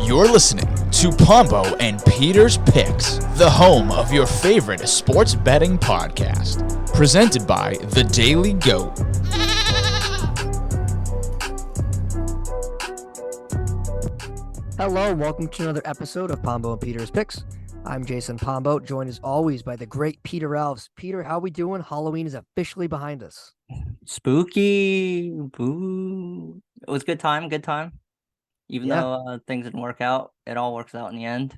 You're listening to Pombo and Peter's Picks, the home of your favorite sports betting podcast. Presented by The Daily Goat. Hello, welcome to another episode of Pombo and Peter's Picks. I'm Jason Pombo, joined as always by the great Peter Alves. Peter, how we doing? Halloween is officially behind us. Spooky. Boo. It was good time. Even though things didn't work out, it all works out in the end.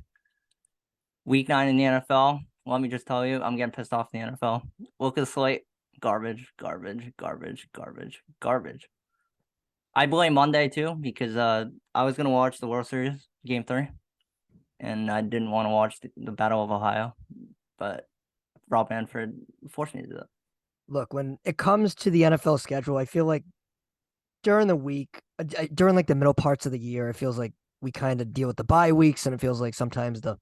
Week 9 in the NFL. Let me just tell you, I'm getting pissed off in the NFL. Look at the slate. Garbage. I blame Monday too because I was going to watch the World Series Game 3 and I didn't want to watch the Battle of Ohio, but Rob Manfred forced me to do that. Look, when it comes to the NFL schedule, I feel like during the week, during like the middle parts of the year, it feels like we kind of deal with the bye weeks, and it feels like sometimes the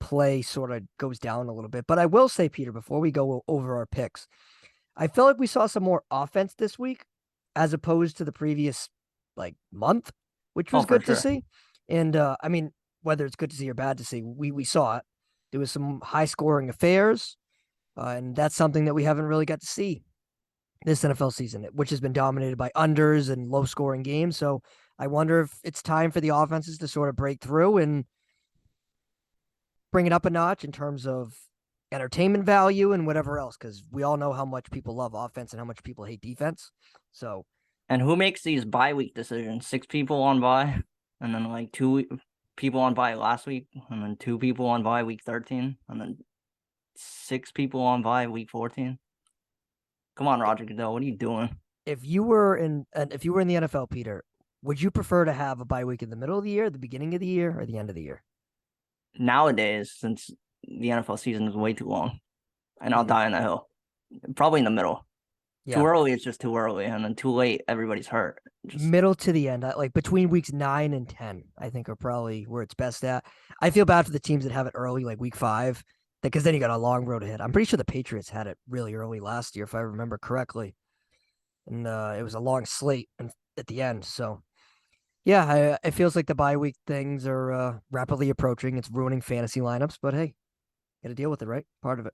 play sort of goes down a little bit. But I will say, Peter, before we go over our picks, I felt like we saw some more offense this week as opposed to the previous like month, which was good to see. And I mean, whether it's good to see or bad to see, we saw it. There was some high scoring affairs, and that's something that we haven't really got to see this NFL season, which has been dominated by unders and low scoring games. So I wonder if it's time for the offenses to sort of break through and bring it up a notch in terms of entertainment value and whatever else, because we all know how much people love offense and how much people hate defense. So, and who makes these bye week decisions? 6 people on bye, and then like 2 people on bye last week, and then 2 people on bye week 13, and then 6 people on bye week 14. Come on, Roger Goodell, what are you doing? If you were in the NFL, Peter, would you prefer to have a bye week in the middle of the year, the beginning of the year, or the end of the year? Nowadays, since the NFL season is way too long, and I'll die on the hill, probably in the middle. Yeah. Too early, it's just too early, and then too late, everybody's hurt. Middle to the end, like between weeks 9 and 10, I think are probably where it's best at. I feel bad for the teams that have it early, like week 5. Because then you got a long road ahead. I'm pretty sure the Patriots had it really early last year, if I remember correctly. And it was a long slate at the end. So, yeah, it feels like the bye week things are rapidly approaching. It's ruining fantasy lineups. But, hey, got to deal with it, right? Part of it.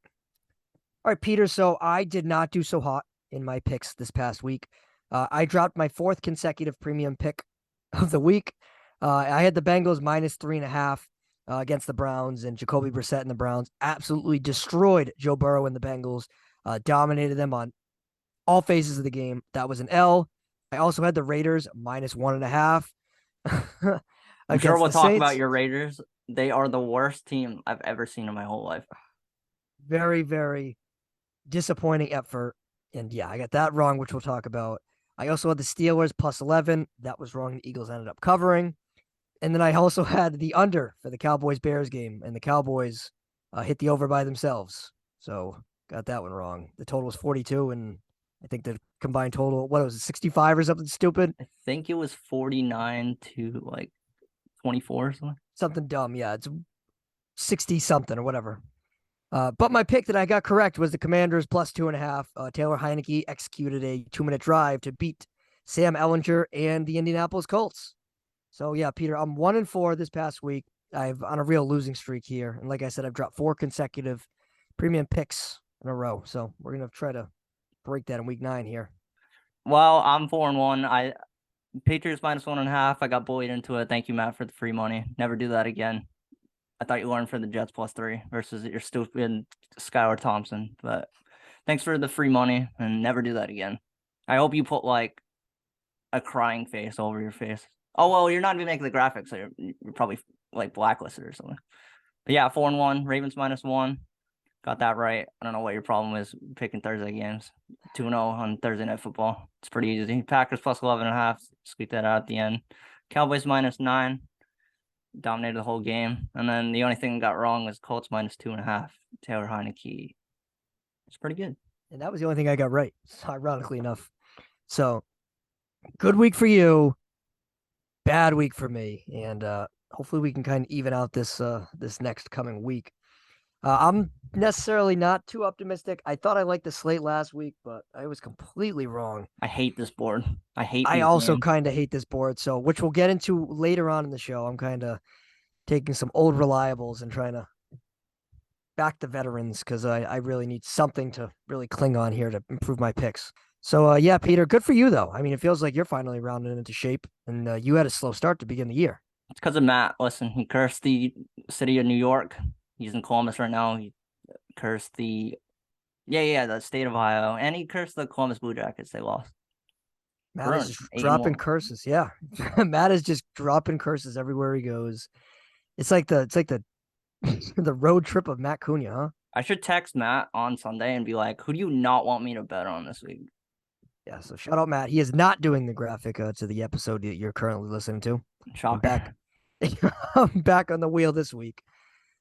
All right, Peter. So I did not do so hot in my picks this past week. I dropped my 4th consecutive premium pick of the week. I had the Bengals minus 3.5. Against the Browns, and Jacoby Brissett and the Browns absolutely destroyed Joe Burrow and the Bengals, dominated them on all phases of the game. That was an L. I also had the Raiders minus 1.5. I'm sure we'll talk about your Raiders. They are the worst team I've ever seen in my whole life. Very, very disappointing effort. And yeah, I got that wrong, which we'll talk about. I also had the Steelers plus 11. That was wrong. The Eagles ended up covering. And then I also had the under for the Cowboys-Bears game, and the Cowboys hit the over by themselves. So got that one wrong. The total was 42, and I think the combined total, what was it, 65 or something stupid? I think it was 49 to like 24 or something. Something dumb, yeah. It's 60-something or whatever. But my pick that I got correct was the Commanders plus 2.5. Taylor Heineke executed a 2-minute drive to beat Sam Ehlinger and the Indianapolis Colts. So, yeah, Peter, I'm 1-4 this past week. I've on a real losing streak here. And like I said, I've dropped 4 consecutive premium picks in a row. So we're going to try to break that in week 9 here. Well, I'm 4-1. Patriots minus 1.5. I got bullied into it. Thank you, Matt, for the free money. Never do that again. I thought you learned for the Jets plus 3 versus your stupid Skylar Thompson. But thanks for the free money and never do that again. I hope you put like a crying face over your face. Oh, well, you're not even making the graphics, so you're probably like blacklisted or something. But yeah, 4-1, Ravens minus 1. Got that right. I don't know what your problem is picking Thursday games. 2-0 on Thursday Night Football. It's pretty easy. Packers plus 11.5. Squeak that out at the end. Cowboys minus 9. Dominated the whole game. And then the only thing that got wrong was Colts minus 2.5. Taylor Heineke. It's pretty good. And that was the only thing I got right, ironically enough. So, good week for you. Bad week for me, and hopefully we can kind of even out this next coming week. I'm necessarily not too optimistic. I thought I liked the slate last week, but I was completely wrong. I hate this board. I hate I these also games. kind of hate this board, so which we'll get into later on in the show. I'm kind of taking some old reliables and trying to back the veterans because I really need something to really cling on here to improve my picks. So yeah, Peter, good for you though. I mean, it feels like you're finally rounding into shape, and you had a slow start to begin the year. It's because of Matt. Listen, he cursed the city of New York. He's in Columbus right now. He cursed the state of Ohio, and he cursed the Columbus Blue Jackets. They lost. Matt is Bruins just 8-1. dropping curses. Yeah, Matt is just dropping curses everywhere he goes. It's like the the road trip of Matt Cunha, huh? I should text Matt on Sunday and be like, "Who do you not want me to bet on this week?" Yeah. So shout out Matt. He is not doing the graphic to the episode that you're currently listening to. I'm back. Shocker. I'm back on the wheel this week.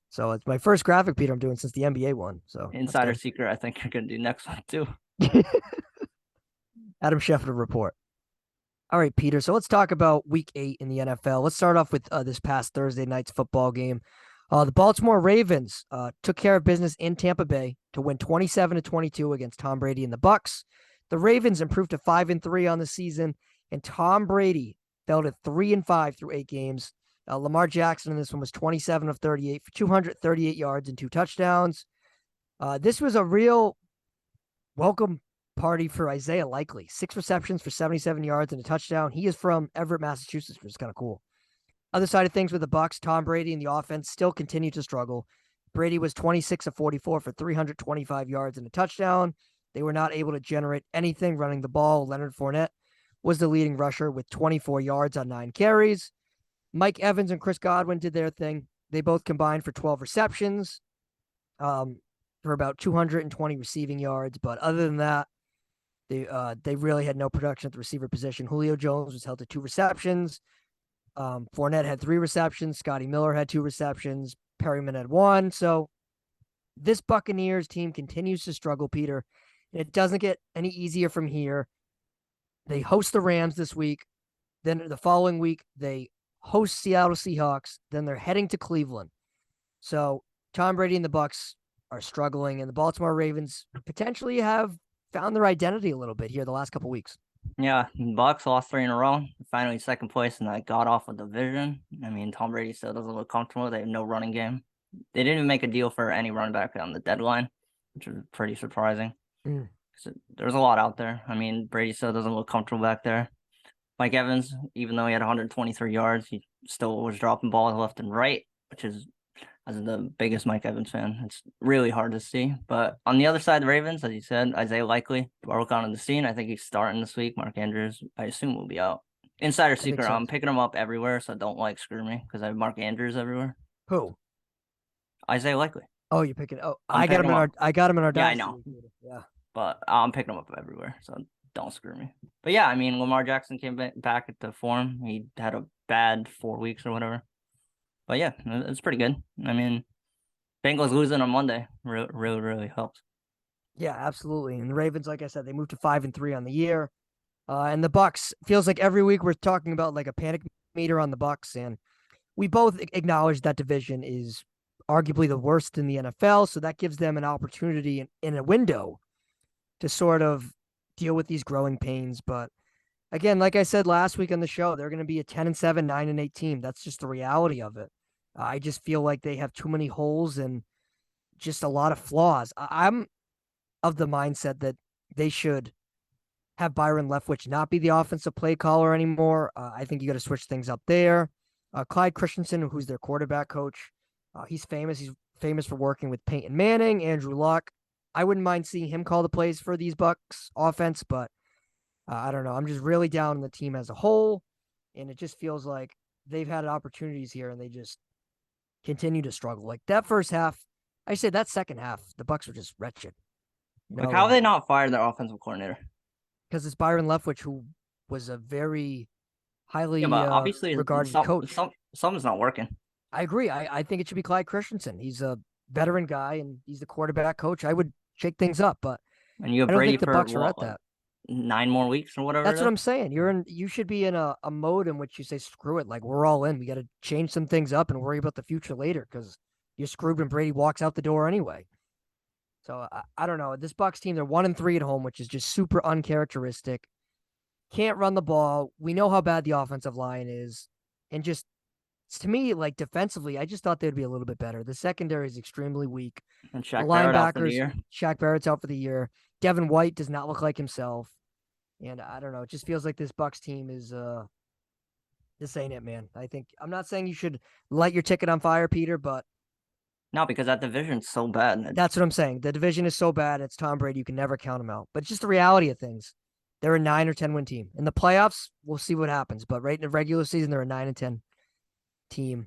So it's my first graphic, Peter, I'm doing since the NBA one. So Insider secret. I think you're gonna do next one too. Adam Schefter report. All right, Peter. So let's talk about week 8 in the NFL. Let's start off with this past Thursday night's football game. The Baltimore Ravens took care of business in Tampa Bay to win 27-22 against Tom Brady and the Bucs. The Ravens improved to 5-3 on the season, and Tom Brady fell to 3-5 through 8 games. Lamar Jackson in this one was 27 of 38 for 238 yards and 2 touchdowns. This was a real welcome party for Isaiah Likely. 6 receptions for 77 yards and a touchdown. He is from Everett, Massachusetts, which is kind of cool. Other side of things with the Bucs, Tom Brady and the offense still continue to struggle. Brady was 26 of 44 for 325 yards and a touchdown. They were not able to generate anything running the ball. Leonard Fournette was the leading rusher with 24 yards on 9 carries. Mike Evans and Chris Godwin did their thing. They both combined for 12 receptions for about 220 receiving yards. But other than that, they really had no production at the receiver position. Julio Jones was held to 2 receptions. Fournette had 3 receptions. Scotty Miller had 2 receptions. Perryman had 1. So this Buccaneers team continues to struggle, Peter. And it doesn't get any easier from here. They host the Rams this week. Then the following week, they host Seattle Seahawks. Then they're heading to Cleveland. So Tom Brady and the Bucs are struggling, and the Baltimore Ravens potentially have found their identity a little bit here the last couple weeks. Yeah, Bucs lost 3 in a row. Finally, second place in that god awful division. I mean, Tom Brady still doesn't look comfortable. They have no running game. They didn't even make a deal for any running back on the deadline, which was pretty surprising. There's a lot out there. I mean, Brady still doesn't look comfortable back there. Mike Evans, even though he had 123 yards, he still was dropping balls left and right, which is, as the biggest Mike Evans fan, it's really hard to see. But on the other side, the Ravens, as you said, Isaiah Likely broke onto the scene. I think he's starting this week. Mark Andrews, I assume, will be out. Insider secret, so. I'm picking him up everywhere, so don't screw me because I have Mark Andrews everywhere. Who? Isaiah Likely. Oh, you're picking. Oh, I got him in our. Yeah, I know. Yeah, but I'm picking him up everywhere, so don't screw me. But yeah, I mean, Lamar Jackson came back at the form. He had a bad 4 weeks or whatever. But yeah, it's pretty good. I mean, Bengals losing on Monday really helps. Yeah, absolutely. And the Ravens, like I said, they moved to 5-3 on the year. And the Bucs, feels like every week we're talking about like a panic meter on the Bucs, and we both acknowledge that division is arguably the worst in the NFL. So that gives them an opportunity in a window to sort of deal with these growing pains. But again, like I said last week on the show, they're going to be a 10-7, 9-8 team. That's just the reality of it. I just feel like they have too many holes and just a lot of flaws. I'm of the mindset that they should have Byron Leftwich not be the offensive play caller anymore. I think you got to switch things up there. Clyde Christensen, who's their quarterback coach, he's famous. He's famous for working with Peyton Manning, Andrew Luck. I wouldn't mind seeing him call the plays for these Bucs offense, but I don't know. I'm just really down on the team as a whole, and it just feels like they've had opportunities here and they just continue to struggle. Like that first half, I said that second half, the Bucs were just wretched. You know, like how have they not fired their offensive coordinator? Because it's Byron Leftwich, who was a very highly obviously regarded coach. Something's not working. I agree. I think it should be Clyde Christensen. He's a veteran guy and he's the quarterback coach. I would shake things up, but and you have I don't Brady think the Bucs are at that. 9 more weeks or whatever. That's what I'm saying. You should be in a mode in which you say, screw it. Like we're all in. We got to change some things up and worry about the future later. Because you're screwed when Brady walks out the door anyway. So I don't know. This Bucs team, they're 1-3 at home, which is just super uncharacteristic. Can't run the ball. We know how bad the offensive line is. And just, to me, like defensively, I just thought they'd be a little bit better. The secondary is extremely weak. And The Shaq Barrett out for the linebackers, year. Shaq Barrett's out for the year. Devin White does not look like himself. And I don't know. It just feels like this Bucs team is this ain't it, man. I'm not saying you should light your ticket on fire, Peter, but No, because that division's so bad. that's what I'm saying. The division is so bad. It's Tom Brady. You can never count him out. But it's just the reality of things. They're a 9 or 10 win team. In the playoffs, we'll see what happens. But right in the regular season, they're a 9 and 10 team.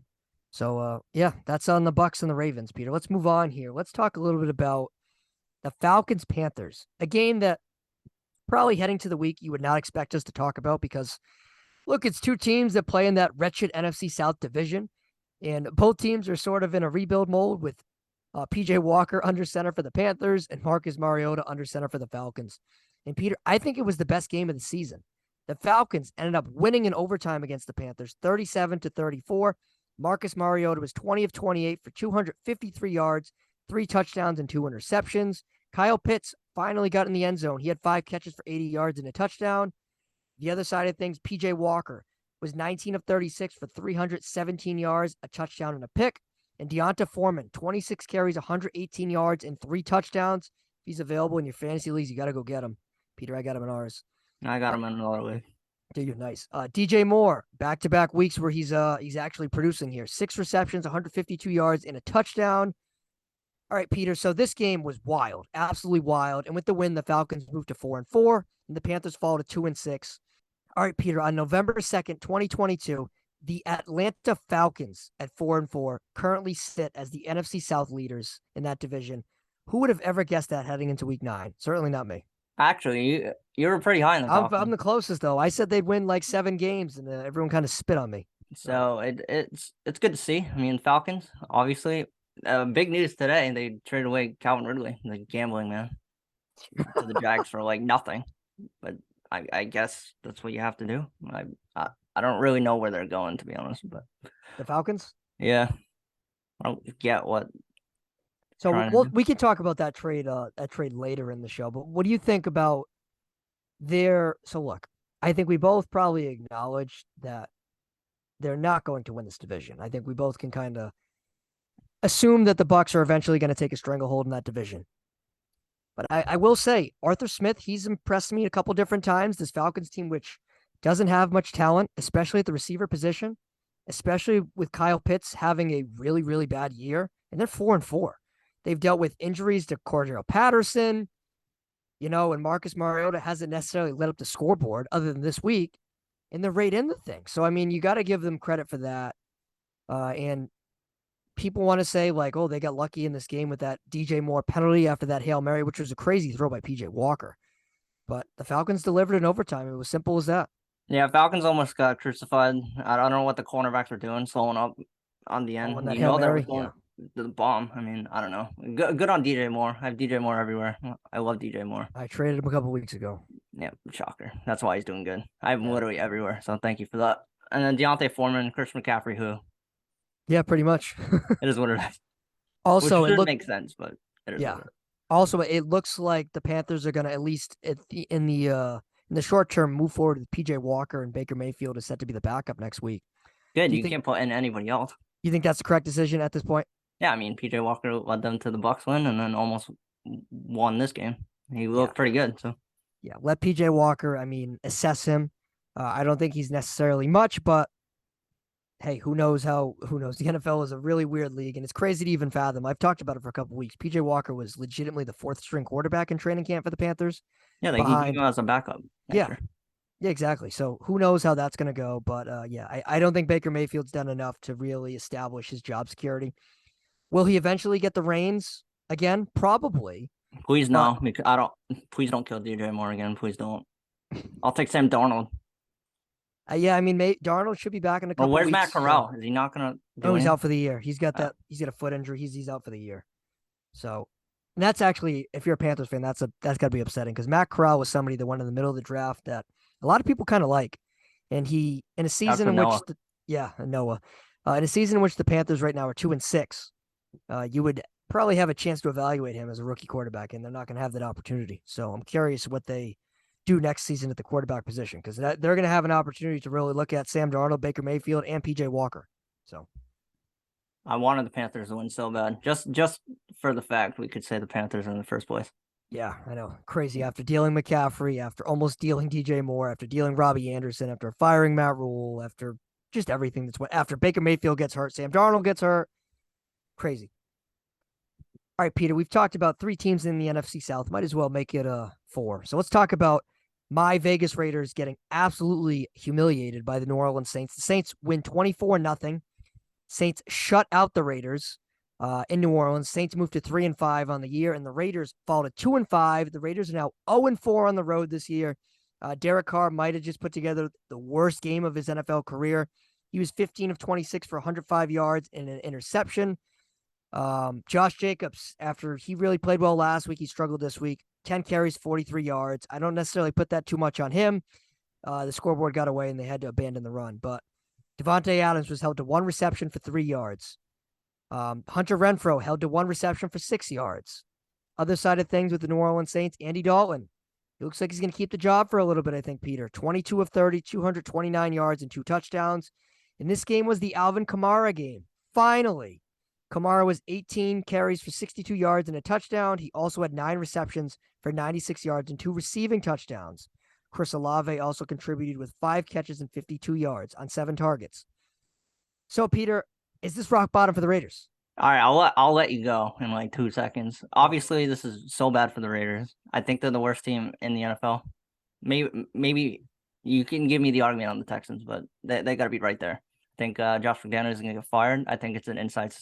So yeah, that's on the Bucs and the Ravens, Peter. Let's move on here. Let's talk a little bit about the Falcons Panthers, a game that probably heading to the week you would not expect us to talk about because look, it's two teams that play in that wretched NFC South division, and both teams are sort of in a rebuild mode with PJ Walker under center for the Panthers and Marcus Mariota under center for the Falcons. And Peter, I think it was the best game of the season. The Falcons ended up winning in overtime against the Panthers, 37-34. Marcus Mariota was 20 of 28 for 253 yards, 3 touchdowns and 2 interceptions. Kyle Pitts finally got in the end zone. He had 5 catches for 80 yards and a touchdown. The other side of things, PJ Walker was 19 of 36 for 317 yards, a touchdown and a pick. And Deonta Foreman, 26 carries, 118 yards, and 3 touchdowns. If he's available in your fantasy leagues, you got to go get him. Peter, I got him in ours. I got him in another league. Dude, you're nice. DJ Moore, back-to-back weeks where he's actually producing here. 6 receptions, 152 yards, and a touchdown. All right, Peter, so this game was wild, absolutely wild. And with the win, the Falcons moved to 4-4, and the Panthers fall to 2-6. All right, Peter, on November 2nd, 2022, the Atlanta Falcons at 4-4 currently sit as the NFC South leaders in that division. Who would have ever guessed that heading into week 9? Certainly not me. Actually, you were pretty high in the Falcons. I'm the closest, though. I said they'd win like 7 games, and everyone kind of spit on me. So it's good to see. I mean, Falcons, obviously. Big news today. They traded away Calvin Ridley, the gambling man, to the Jags for like nothing. But I guess that's what you have to do. I don't really know where they're going, to be honest. But the Falcons? Yeah. I don't get what. So we can talk about that trade later in the show. But what do you think about so look, I think we both probably acknowledge that they're not going to win this division. I think we both can kind of assume that the Bucs are eventually going to take a stranglehold in that division. But I will say, Arthur Smith, he's impressed me a couple different times. This Falcons team, which doesn't have much talent, especially at the receiver position, especially with Kyle Pitts having a really, really bad year, and they're 4-4. They've dealt with injuries to Cordero Patterson, and Marcus Mariota hasn't necessarily lit up the scoreboard other than this week, and they're right in the thing. So, I mean, you got to give them credit for that. And people want to say, like, oh, they got lucky in this game with that DJ Moore penalty after that Hail Mary, which was a crazy throw by PJ Walker. But the Falcons delivered in overtime. It was simple as that. Yeah, Falcons almost got crucified. I don't know what the cornerbacks were doing, slowing up on the end. That Hail Mary, the bomb. I mean, I don't know. Good on DJ Moore. I have DJ Moore everywhere. I love DJ Moore. I traded him a couple weeks ago. Yeah, shocker. That's why he's doing good. I have him literally everywhere. So thank you for that. And then Deontay Foreman, Christian McCaffrey, who? Yeah, pretty much. It is what it is. Also, it makes sense, but it is. Yeah. Also, it looks like the Panthers are going to, at least in the short term, move forward with PJ Walker, and Baker Mayfield is set to be the backup next week. Good. You can't put in anybody else. You think that's the correct decision at this point? Yeah, I mean, PJ Walker led them to the Bucs win and then almost won this game. He looked pretty good. So yeah, let PJ Walker, assess him. I don't think he's necessarily much, but hey, who knows? The NFL is a really weird league, and it's crazy to even fathom. I've talked about it for a couple of weeks. PJ Walker was legitimately the 4th string quarterback in training camp for the Panthers. Yeah, they keep him as a backup. Yeah, exactly. So who knows how that's going to go? But I don't think Baker Mayfield's done enough to really establish his job security. Will he eventually get the reins again? Probably. Please no. Please don't kill DJ Moore again. Please don't. I'll take Sam Darnold. Darnold should be back in a couple where's weeks. Matt Corral? Is he not going to? No, he's out for the year. He's got a foot injury. He's out for the year. So, and that's actually, if you're a Panthers fan, that's got to be upsetting because Matt Corral was somebody that went in the middle of the draft that a lot of people kind of like, and he in a season in which in a season in which the Panthers right now are 2-6. you would probably have a chance to evaluate him as a rookie quarterback, and they're not going to have that opportunity. So I'm curious what they do next season at the quarterback position, because they're going to have an opportunity to really look at Sam Darnold, Baker Mayfield, and PJ Walker. So I wanted the Panthers to win so bad, just for the fact we could say the Panthers in the first place. yeah, I know. Crazy. After dealing McCaffrey, after almost dealing DJ Moore, after dealing Robbie Anderson, after firing Matt Rule, after just everything that's went after Baker Mayfield gets hurt, Sam Darnold gets hurt. Crazy. All right, Peter, we've talked about 3 teams in the NFC South. Might as well make it 4. So let's talk about my Vegas Raiders getting absolutely humiliated by the New Orleans Saints. The Saints win 24-0. Saints shut out the Raiders in New Orleans. Saints moved to 3-5 on the year, and the Raiders fall to 2-5. The Raiders are now 0-4 on the road this year. Derek Carr might have just put together the worst game of his NFL career. He was 15 of 26 for 105 yards and an interception. Josh Jacobs, after he really played well last week, he struggled this week. 10 carries, 43 yards. I don't necessarily put that too much on him. The scoreboard got away and they had to abandon the run. But Devontae Adams was held to 1 reception for 3 yards. Hunter Renfrow held to 1 reception for 6 yards. Other side of things with the New Orleans Saints, Andy Dalton. It looks like he's going to keep the job for a little bit, I think, Peter. 22 of 30, 229 yards and 2 touchdowns. And this game was the Alvin Kamara game. Finally. Kamara was 18 carries for 62 yards and a touchdown. He also had 9 receptions for 96 yards and 2 receiving touchdowns. Chris Olave also contributed with 5 catches and 52 yards on 7 targets. So, Peter, is this rock bottom for the Raiders? All right, I'll let you go in like 2 seconds. Obviously, this is so bad for the Raiders. I think they're the worst team in the NFL. Maybe you can give me the argument on the Texans, but they got to be right there. I think Josh McDaniels is going to get fired. I think it's an inside.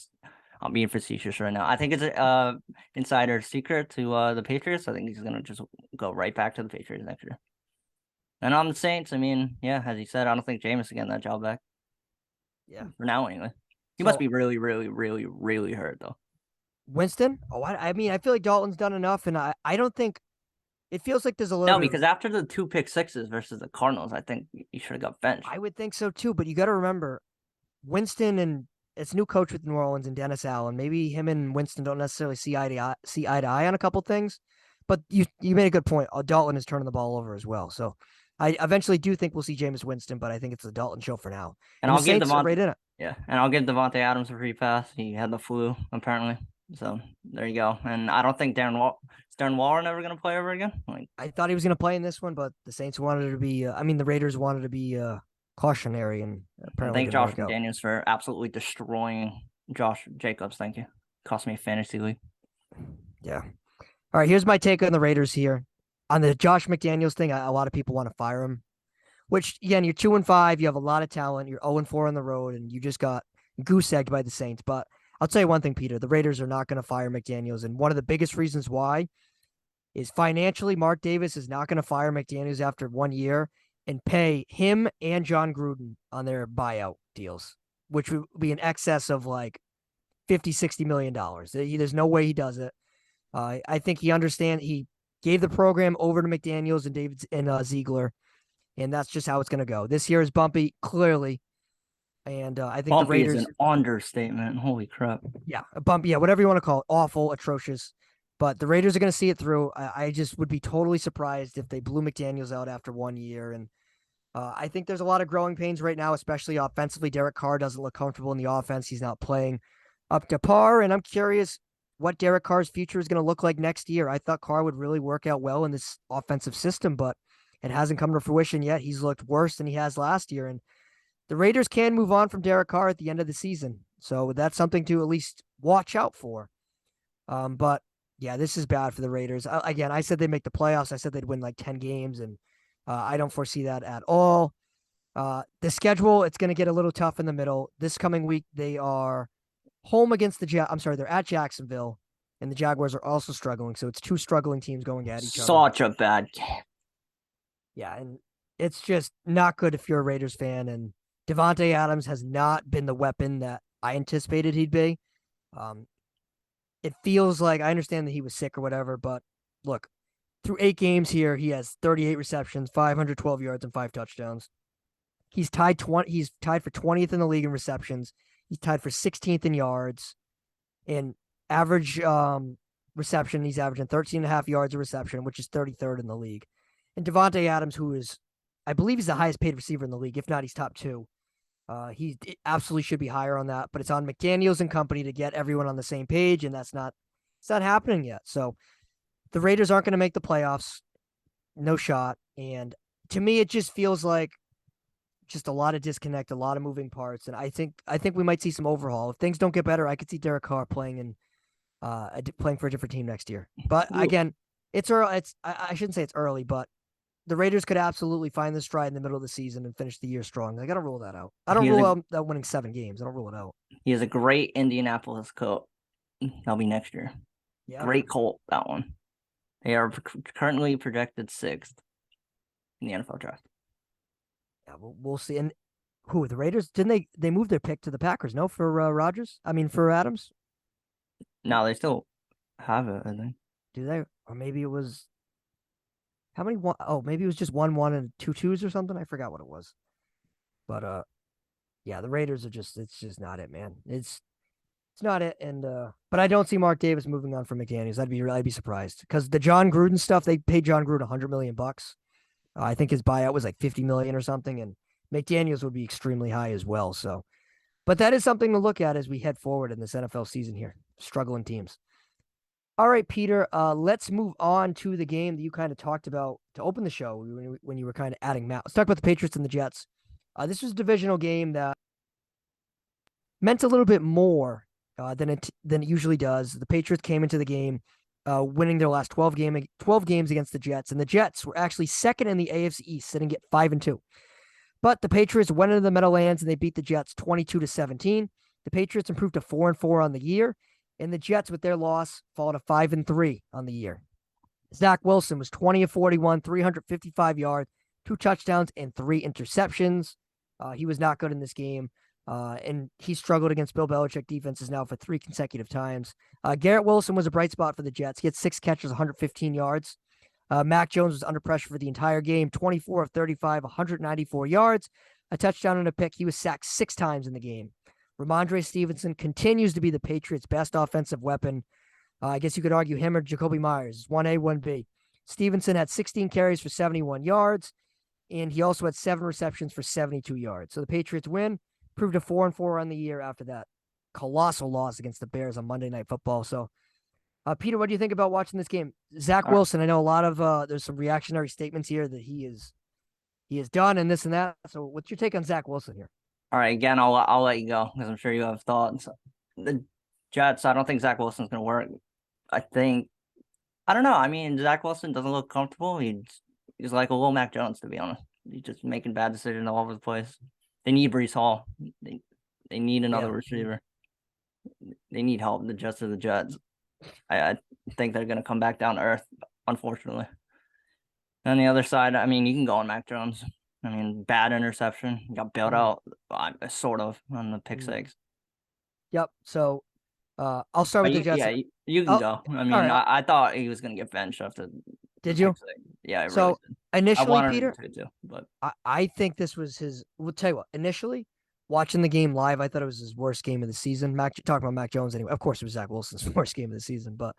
I'm being facetious right now. I think it's an insider secret to the Patriots. I think he's going to just go right back to the Patriots next year. And on the Saints, I mean, yeah, as you said, I don't think Jameis is getting that job back. Yeah. For now, anyway. He must be really, really, really, really hurt, though. Winston? Oh, I mean, I feel like Dalton's done enough, and I don't think it feels like there's a little. No, because after the 2 pick sixes versus the Cardinals, I think he should have got benched. I would think so too, but you got to remember, Winston and it's new coach with New Orleans and Dennis Allen. Maybe him and Winston don't necessarily see eye to eye on a couple things, but you made a good point. Dalton is turning the ball over as well, so I eventually do think we'll see Jameis Winston, but I think it's the Dalton show for now. And I'll give Devontae right in it. Yeah, and I'll give Devontae Adams a free pass. He had the flu apparently, so there you go. And I don't think Darren Waller never going to play ever again. I thought he was going to play in this one, but the Saints wanted to be. The Raiders wanted to be cautionary, and apparently thank Josh McDaniels for absolutely destroying Josh Jacobs. Thank you. Cost me a fantasy league. Yeah. All right, here's my take on the Raiders here. On the Josh McDaniels thing, a lot of people want to fire him, which, again, you're 2-5. You have a lot of talent. You're 0-4 on the road, and you just got goose-egged by the Saints. But I'll tell you one thing, Peter. The Raiders are not going to fire McDaniels, and one of the biggest reasons why is financially Mark Davis is not going to fire McDaniels after 1 year and pay him and John Gruden on their buyout deals, which would be in excess of like $50-60 million. There's no way he does it. I think he understands. He gave the program over to McDaniels and David and Ziegler, and that's just how it's going to go. This year is bumpy, clearly, and I think bumpy the Raiders is an understatement. Holy crap! Yeah, bumpy. Yeah, whatever you want to call it. Awful, atrocious. But the Raiders are going to see it through. I just would be totally surprised if they blew McDaniels out after 1 year. And I think there's a lot of growing pains right now, especially offensively. Derek Carr doesn't look comfortable in the offense. He's not playing up to par. And I'm curious what Derek Carr's future is going to look like next year. I thought Carr would really work out well in this offensive system, but it hasn't come to fruition yet. He's looked worse than he has last year. And the Raiders can move on from Derek Carr at the end of the season. So that's something to at least watch out for. But yeah, this is bad for the Raiders. Again, I said they'd make the playoffs. I said they'd win like 10 games, and I don't foresee that at all. The schedule, it's going to get a little tough in the middle. This coming week, they are home against they're at Jacksonville, and the Jaguars are also struggling. So it's 2 struggling teams going at each other. Such a bad game. Yeah, and it's just not good if you're a Raiders fan. And Devontae Adams has not been the weapon that I anticipated he'd be. It feels like, I understand that he was sick or whatever, but look, through 8 games here, he has 38 receptions, 512 yards, and 5 touchdowns. He's tied for 20th in the league in receptions. He's tied for 16th in yards. And average reception, he's averaging 13.5 yards a reception, which is 33rd in the league. And Devontae Adams, who is, I believe he's the highest paid receiver in the league. If not, he's top 2. He absolutely should be higher on that, but it's on McDaniels and company to get everyone on the same page, and it's not happening yet. So the Raiders aren't going to make the playoffs. No shot. And to me, it just feels like just a lot of disconnect, a lot of moving parts. And I think we might see some overhaul. If things don't get better, I could see Derek Carr playing playing for a different team next year. But again, it's early. I shouldn't say it's early, but the Raiders could absolutely find the stride in the middle of the season and finish the year strong. Like, I don't rule that out. I don't rule out winning 7 games. I don't rule it out. He has a great Indianapolis coat. That'll be next year. Yeah. Great Colt, that one. They are currently projected 6th in the NFL draft. Yeah, we'll see. And the Raiders? Didn't they move their pick to the Packers? No, for Rodgers? I mean, for Adams? No, they still have it, I think. Do they? Or maybe it was... How many? Maybe it was just 1-1 and 2 2s or something. I forgot what it was. But yeah, the Raiders are it's just not it, man. It's not it. And but I don't see Mark Davis moving on from McDaniels. I'd be surprised because the John Gruden stuff. They paid John Gruden $100 million. I think his buyout was like $50 million or something, and McDaniels would be extremely high as well. So, but that is something to look at as we head forward in this NFL season here. Struggling teams. All right, Peter, let's move on to the game that you kind of talked about to open the show when you were kind of adding Matt. Let's talk about the Patriots and the Jets. This was a divisional game that meant a little bit more than it usually does. The Patriots came into the game winning their last 12 games against the Jets, and the Jets were actually second in the AFC East, sitting at 5-2. But the Patriots went into the Meadowlands and they beat the Jets 22-17. The Patriots improved to 4-4 on the year. And the Jets, with their loss, fall to 5-3 on the year. Zach Wilson was 20 of 41, 355 yards, 2 touchdowns, and 3 interceptions. He was not good in this game, and he struggled against Bill Belichick defenses now for 3 consecutive times. Garrett Wilson was a bright spot for the Jets. He had 6 catches, 115 yards. Mac Jones was under pressure for the entire game, 24 of 35, 194 yards, a touchdown and a pick. He was sacked 6 times in the game. Ramondre Stevenson continues to be the Patriots' best offensive weapon. I guess you could argue him or Jacoby Myers, 1A, 1B. Stevenson had 16 carries for 71 yards, and he also had 7 receptions for 72 yards. So the Patriots win, proved to 4-4 on the year after that colossal loss against the Bears on Monday Night Football. So, Peter, what do you think about watching this game? Zach Wilson, I know a lot of there's some reactionary statements here that he is done and this and that. So what's your take on Zach Wilson here? All right, again, I'll let you go because I'm sure you have thoughts. The Jets, I don't think Zach Wilson's going to work. I don't know. I mean, Zach Wilson doesn't look comfortable. He's like a little Mac Jones, to be honest. He's just making bad decisions all over the place. They need Breece Hall. They need another receiver. They need help. The Jets are the Jets. I think they're going to come back down to earth, unfortunately. On the other side, I mean, you can go on Mac Jones. I mean, bad interception. Got bailed out, sort of, on the pick 6. Yep. So, I'll start with the Jets. Yeah, you can go. I mean, right. I thought he was going to get benched after. Did you? Yeah. I so really did. Initially, Peter, but I think this was his. We'll tell you what. Initially, watching the game live, I thought it was his worst game of the season. Talking about Mac Jones anyway. Of course, it was Zach Wilson's worst game of the season, but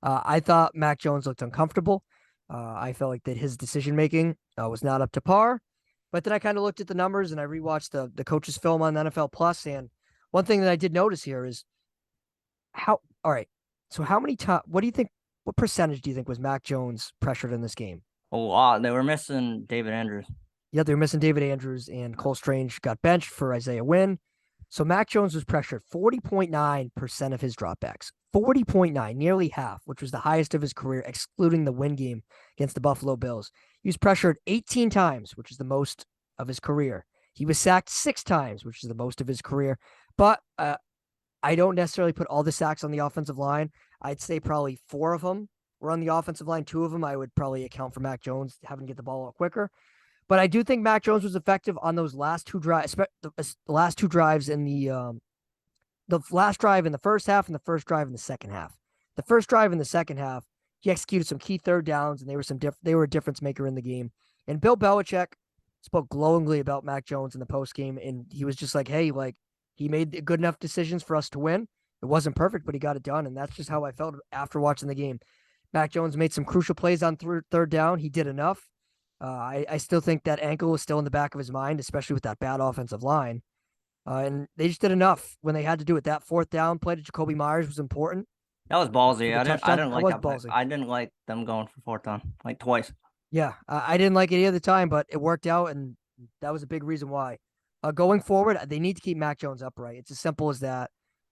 I thought Mac Jones looked uncomfortable. I felt like that his decision making was not up to par. But then I kind of looked at the numbers and I rewatched the coach's film on NFL Plus. And one thing that I did notice here is all right. So how many times, what percentage do you think was Mac Jones pressured in this game? A lot. They were missing David Andrews. Yeah, they were missing David Andrews, and Cole Strange got benched for Isaiah Wynn. So Mac Jones was pressured 40.9% of his dropbacks. 40.9, nearly half, which was the highest of his career, excluding the win game against the Buffalo Bills. He was pressured 18 times, which is the most of his career. He was sacked 6 times, which is the most of his career. But I don't necessarily put all the sacks on the offensive line. I'd say probably 4 of them were on the offensive line. 2 of them I would probably account for Mac Jones having to get the ball out quicker. But I do think Mac Jones was effective on those last 2 drives, the last 2 drives in the last drive in the first half and the first drive in the second half. The first drive in the second half, he executed some key third downs, and they were a difference maker in the game. And Bill Belichick spoke glowingly about Mac Jones in the post game, and he was just like, "Hey, like he made good enough decisions for us to win." It wasn't perfect, but he got it done, and that's just how I felt after watching the game. Mac Jones made some crucial plays on third down. He did enough. I still think that ankle was still in the back of his mind, especially with that bad offensive line. And they just did enough when they had to do it. That fourth down play to Jacoby Myers was important. That was ballsy. the I touchdown. didn't That like was that play. ballsy. I didn't like them going for fourth down like twice. Yeah, I didn't like it either time, but it worked out, and that was a big reason why. Going forward, they need to keep Mac Jones upright. It's as simple as that.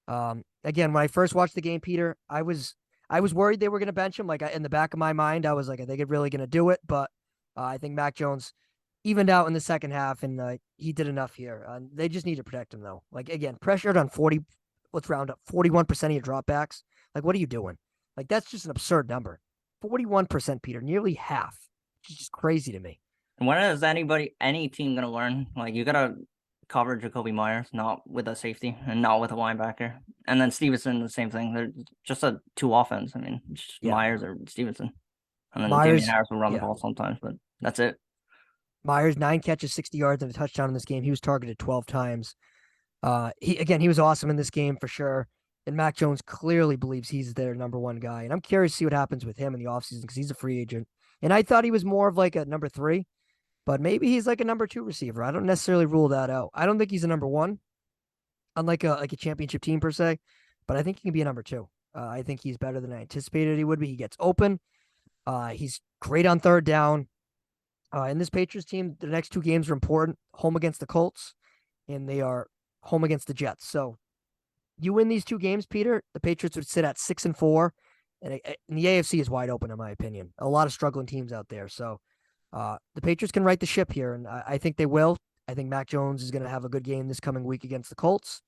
Again, when I first watched the game, Peter, I was worried they were going to bench him. Like in the back of my mind, I was like, are they really going to do it? But I think Mac Jones evened out in the second half, and he did enough here. They just need to protect him, though. Like, again, pressured on 40, let's round up, 41% of your dropbacks. Like, what are you doing? Like, that's just an absurd number. 41%, Peter, nearly half. It's just crazy to me. And when is any team going to learn? Like, you got to cover Jacoby Myers, not with a safety and not with a linebacker. And then Stevenson, the same thing. They're just a two offense. I mean, it's just Myers or Stevenson. And then Damian Harris will run the ball sometimes, but that's it. Myers, 9 catches, 60 yards, and a touchdown in this game. He was targeted 12 times. He was awesome in this game for sure. And Mac Jones clearly believes he's their number one guy. And I'm curious to see what happens with him in the offseason because he's a free agent. And I thought he was more of like a number 3, but maybe he's like a number 2 receiver. I don't necessarily rule that out. I don't think he's a number 1, unlike a championship team per se, but I think he can be a number 2. I think he's better than I anticipated he would be. He gets open. He's great on third down. In this Patriots team, the next 2 games are important. Home against the Colts, and they are home against the Jets. So you win these 2 games, Peter, the Patriots would sit at 6-4, and the AFC is wide open, in my opinion. A lot of struggling teams out there. So the Patriots can right the ship here, and I think they will. I think Mac Jones is going to have a good game this coming week against the Colts.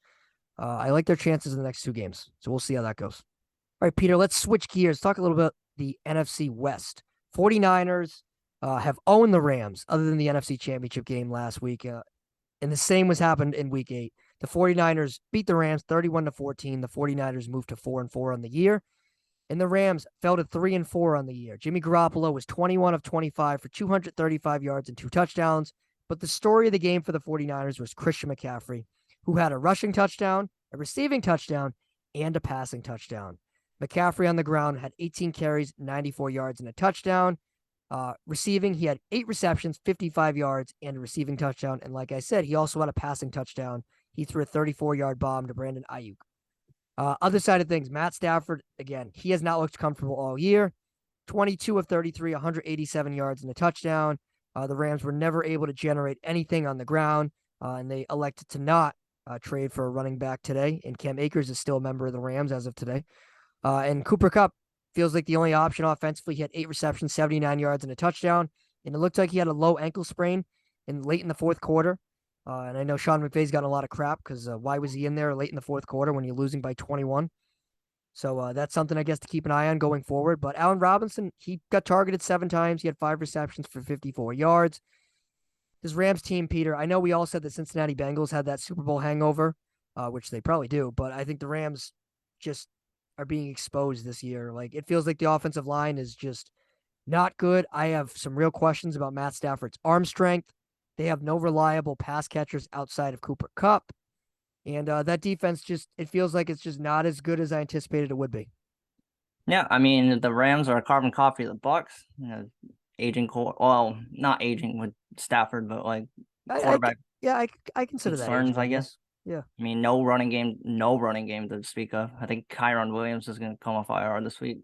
I like their chances in the next 2 games, so we'll see how that goes. All right, Peter, let's switch gears. Talk a little bit the NFC West. 49ers have owned the Rams, other than the NFC Championship game last week. And the same was happened in Week 8. The 49ers beat the Rams 31-14. The 49ers moved to 4-4 on the year. And the Rams fell to 3-4 on the year. Jimmy Garoppolo was 21 of 25 for 235 yards and 2 touchdowns. But the story of the game for the 49ers was Christian McCaffrey, who had a rushing touchdown, a receiving touchdown, and a passing touchdown. McCaffrey on the ground had 18 carries, 94 yards, and a touchdown. Receiving, he had 8 receptions, 55 yards, and a receiving touchdown. And like I said, he also had a passing touchdown. He threw a 34-yard bomb to Brandon Ayuk. Other side of things, Matt Stafford, again, he has not looked comfortable all year. 22 of 33, 187 yards and a touchdown. The Rams were never able to generate anything on the ground, and they elected to not trade for a running back today. And Cam Akers is still a member of the Rams as of today. And Cooper Kupp feels like the only option offensively. He had 8 receptions, 79 yards, and a touchdown. And it looked like he had a low ankle sprain late in the fourth quarter. And I know Sean McVay's gotten a lot of crap because why was he in there late in the fourth quarter when you're losing by 21? So that's something, I guess, to keep an eye on going forward. But Allen Robinson, he got targeted 7 times. He had 5 receptions for 54 yards. This Rams team, Peter, I know we all said the Cincinnati Bengals had that Super Bowl hangover, which they probably do. But I think the Rams just are being exposed this year. Like, it feels like the offensive line is just not good. I have some real questions about Matt Stafford's arm strength. They have no reliable pass catchers outside of Cooper Kupp. And that defense it feels like it's just not as good as I anticipated it would be. Yeah, I mean, the Rams are a carbon copy of the Bucs. Aging core. Well, not aging with Stafford, but like quarterback. I consider concerns, that. I guess. Yeah. I mean, no running game to speak of. I think Kyron Williams is going to come off IR this week.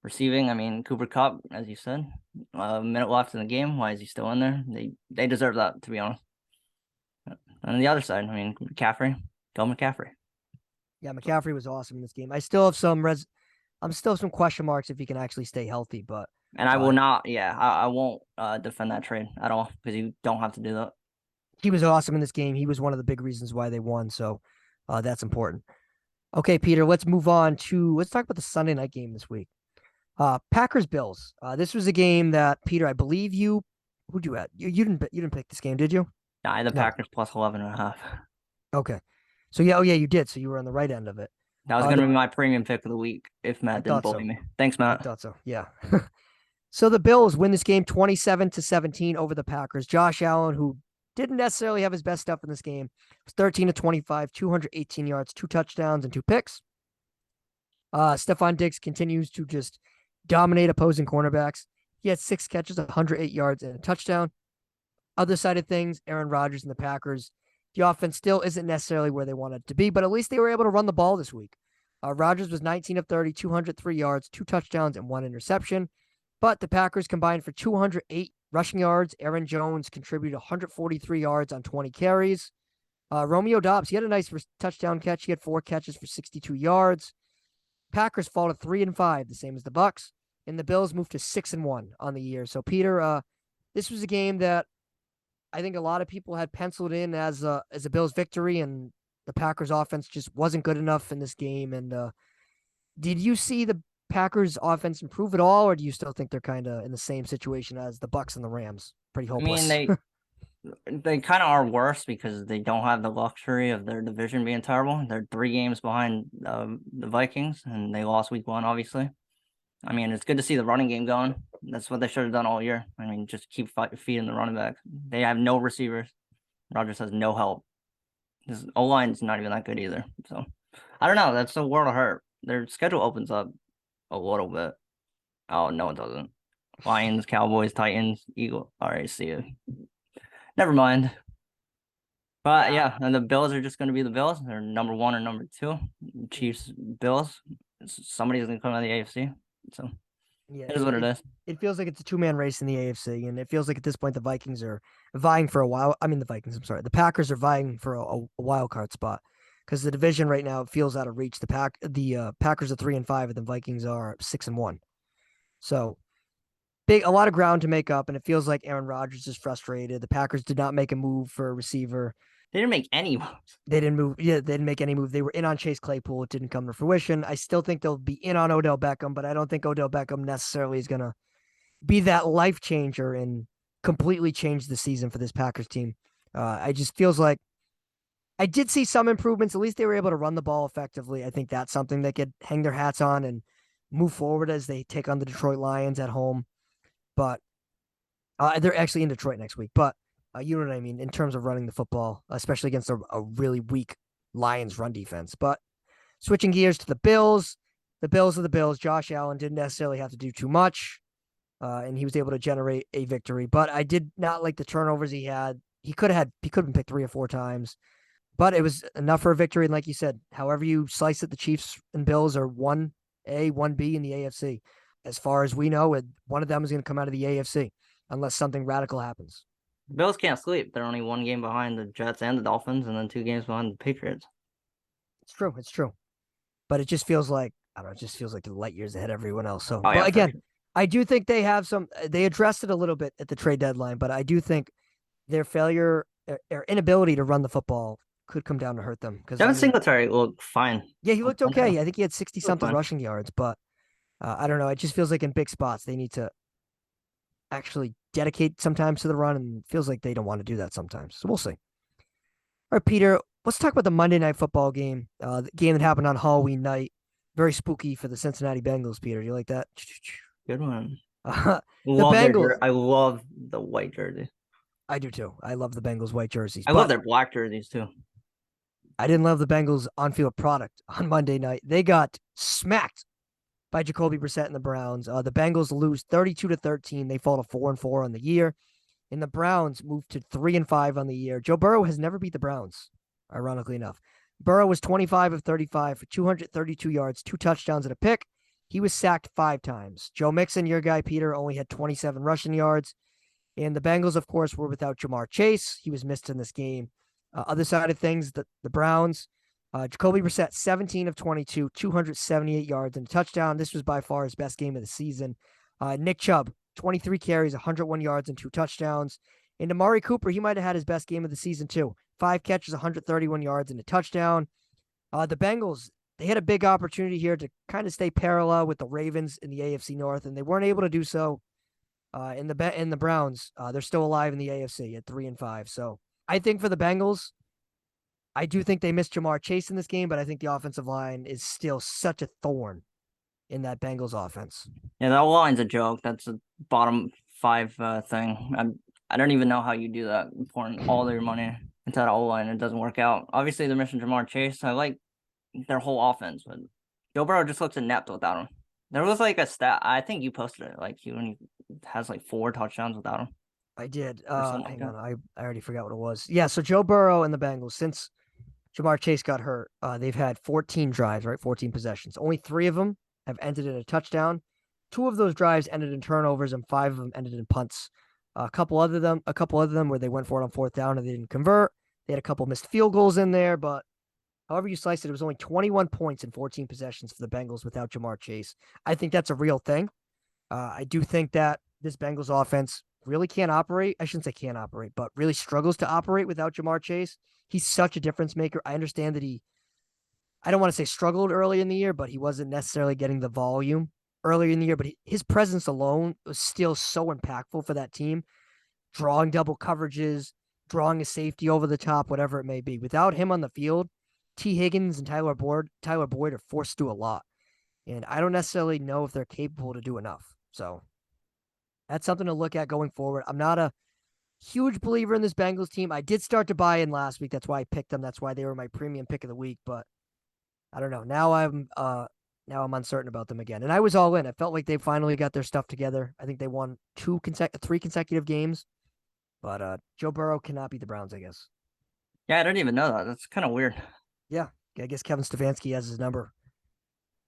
Receiving, I mean, Cooper Kupp, as you said, a minute left in the game. Why is he still in there? They deserve that, to be honest. And on the other side, I mean, McCaffrey, go McCaffrey. Yeah, McCaffrey was awesome in this game. I still have some question marks if he can actually stay healthy, but I will not. Yeah, I won't defend that trade at all because you don't have to do that. He was awesome in this game. He was one of the big reasons why they won, so that's important. Okay, Peter, let's talk about the Sunday night game this week. Packers Bills. This was a game that, Peter, I believe who'd you at? You didn't pick this game, did you? Yeah, I had the Packers plus 11.5. Okay. So you did. So you were on the right end of it. That was going to be my premium pick of the week if Matt didn't bully me. Thanks, Matt. I thought so. Yeah. So the Bills win this game 27-17 over the Packers. Josh Allen, who didn't necessarily have his best stuff in this game, was 13 of 25, 218 yards, 2 touchdowns, and 2 picks. Stephon Diggs continues to just dominate opposing cornerbacks. He had 6 catches, 108 yards, and a touchdown. Other side of things, Aaron Rodgers and the Packers, the offense still isn't necessarily where they wanted it to be, but at least they were able to run the ball this week. Rodgers was 19 of 30, 203 yards, 2 touchdowns, and 1 interception. But the Packers combined for 208 rushing yards. Aaron Jones contributed 143 yards on 20 carries. Romeo Doubs, he had a nice touchdown catch. He had 4 catches for 62 yards. Packers fall to 3-5, the same as the Bucs, and the Bills moved to 6-1 on the year. So, Peter, this was a game that I think a lot of people had penciled in as a Bills victory, and the Packers offense just wasn't good enough in this game. And did you see the Packers offense improve at all, or do you still think they're kind of in the same situation as the Bucs and the Rams? Pretty hopeless. I mean, they kind of are worse because they don't have the luxury of their division being terrible. They're 3 games behind the Vikings, and they lost week 1, obviously. I mean, it's good to see the running game going. That's what they should have done all year. I mean, just keep feeding the running backs. They have no receivers. Rodgers has no help. His O-line's not even that good either. So, I don't know. That's a world of hurt. Their schedule opens up a little bit. Oh, no, it doesn't. Lions, Cowboys, Titans, Eagles. All right, see you. Never mind. But yeah, and the Bills are just going to be the Bills. They're number 1 or number 2. Chiefs, Bills. Somebody's going to come out of the AFC. So yeah, it is what it is. It feels like it's a 2-man race in the AFC, and it feels like at this point the Vikings are vying for a while. I mean, the Packers are vying for a wild card spot because the division right now feels out of reach. The Packers are 3-5, and the Vikings are 6-1. So a lot of ground to make up, and it feels like Aaron Rodgers is frustrated. The Packers did not make a move for a receiver. They didn't make any moves. They didn't move. Yeah, they didn't make any move. They were in on Chase Claypool. It didn't come to fruition. I still think they'll be in on Odell Beckham, but I don't think Odell Beckham necessarily is going to be that life changer and completely change the season for this Packers team. I just feels like I did see some improvements. At least they were able to run the ball effectively. I think that's something they could hang their hats on and move forward as they take on the Detroit Lions at home. But they're actually in Detroit next week. But you know what I mean in terms of running the football, especially against a really weak Lions run defense. But switching gears to the Bills are the Bills. Josh Allen didn't necessarily have to do too much, and he was able to generate a victory. But I did not like the turnovers he had. He could have been picked 3 or 4 times, but it was enough for a victory. And like you said, however you slice it, the Chiefs and Bills are 1A, 1B in the AFC. As far as we know, one of them is going to come out of the AFC unless something radical happens. The Bills can't sleep. They're only 1 game behind the Jets and the Dolphins, and then 2 games behind the Patriots. It's true. But it just feels like, I don't know, it just feels like they're light years ahead of everyone else. So, yeah, again, sure. I do think they addressed it a little bit at the trade deadline, but I do think their failure or inability to run the football could come down to hurt them. Devin Singletary looked fine. Yeah, he looked okay. I think he had 60-something rushing yards, but I don't know. It just feels like in big spots, they need to actually dedicate sometimes to the run, and it feels like they don't want to do that sometimes. So we'll see. All right, Peter, let's talk about the Monday Night Football game, the game that happened on Halloween night. Very spooky for the Cincinnati Bengals, Peter. You like that? Good one. The Bengals. I love the white jersey. I do too. I love the Bengals white jerseys. I love their black jerseys too. I didn't love the Bengals on-field product on Monday night. They got smacked by Jacoby Brissett and the Browns. The Bengals lose 32-13. They fall to 4-4 on the year. And the Browns move to 3-5 on the year. Joe Burrow has never beat the Browns, ironically enough. Burrow was 25 of 35 for 232 yards, 2 touchdowns and a pick. He was sacked 5 times. Joe Mixon, your guy, Peter, only had 27 rushing yards. And the Bengals, of course, were without Jamar Chase. He was missed in this game. Other side of things, the Browns, Jacoby Brissett, 17 of 22, 278 yards and a touchdown. This was by far his best game of the season. Nick Chubb, 23 carries, 101 yards and 2 touchdowns. And Amari Cooper, he might have had his best game of the season too. 5 catches, 131 yards and a touchdown. The Bengals, they had a big opportunity here to kind of stay parallel with the Ravens in the AFC North, and they weren't able to do so. In the Browns, they're still alive in the AFC at 3-5. So I think for the Bengals, I do think they missed Jamar Chase in this game, but I think the offensive line is still such a thorn in that Bengals offense. Yeah, that line's a joke. That's a bottom 5 thing. I don't even know how you do that, pouring all their money into that O-line. It doesn't work out. Obviously, they're missing Jamar Chase. I like their whole offense, but Joe Burrow just looks inept without him. There was like a stat, I think you posted it, like he only has like 4 touchdowns without him. I did. something like Hang that. on, I already forgot what it was. Yeah, so Joe Burrow and the Bengals, since Jamar Chase got hurt, they've had 14 drives, right? 14 possessions. Only 3 of them have ended in a touchdown. 2 of those drives ended in turnovers, and 5 of them ended in punts. A couple of them where they went for it on 4th down and they didn't convert. They had a couple missed field goals in there, but however you slice it, it was only 21 points in 14 possessions for the Bengals without Jamar Chase. I think that's a real thing. I do think that this Bengals offense really can't operate. I shouldn't say can't operate, but really struggles to operate without Jamar Chase. He's such a difference maker. I understand that I don't want to say struggled early in the year, but he wasn't necessarily getting the volume earlier in the year. But his presence alone was still so impactful for that team, drawing double coverages, drawing a safety over the top, whatever it may be. Without him on the field, T. Higgins and Tyler Boyd are forced to do a lot. And I don't necessarily know if they're capable to do enough. So that's something to look at going forward. I'm not a huge believer in this Bengals team. I did start to buy in last week. That's why I picked them. That's why they were my premium pick of the week. But I don't know. Now I'm uncertain about them again. And I was all in. I felt like they finally got their stuff together. I think they won 3 consecutive games. But Joe Burrow cannot beat the Browns, I guess. Yeah, I didn't even know that. That's kind of weird. Yeah, I guess Kevin Stefanski has his number.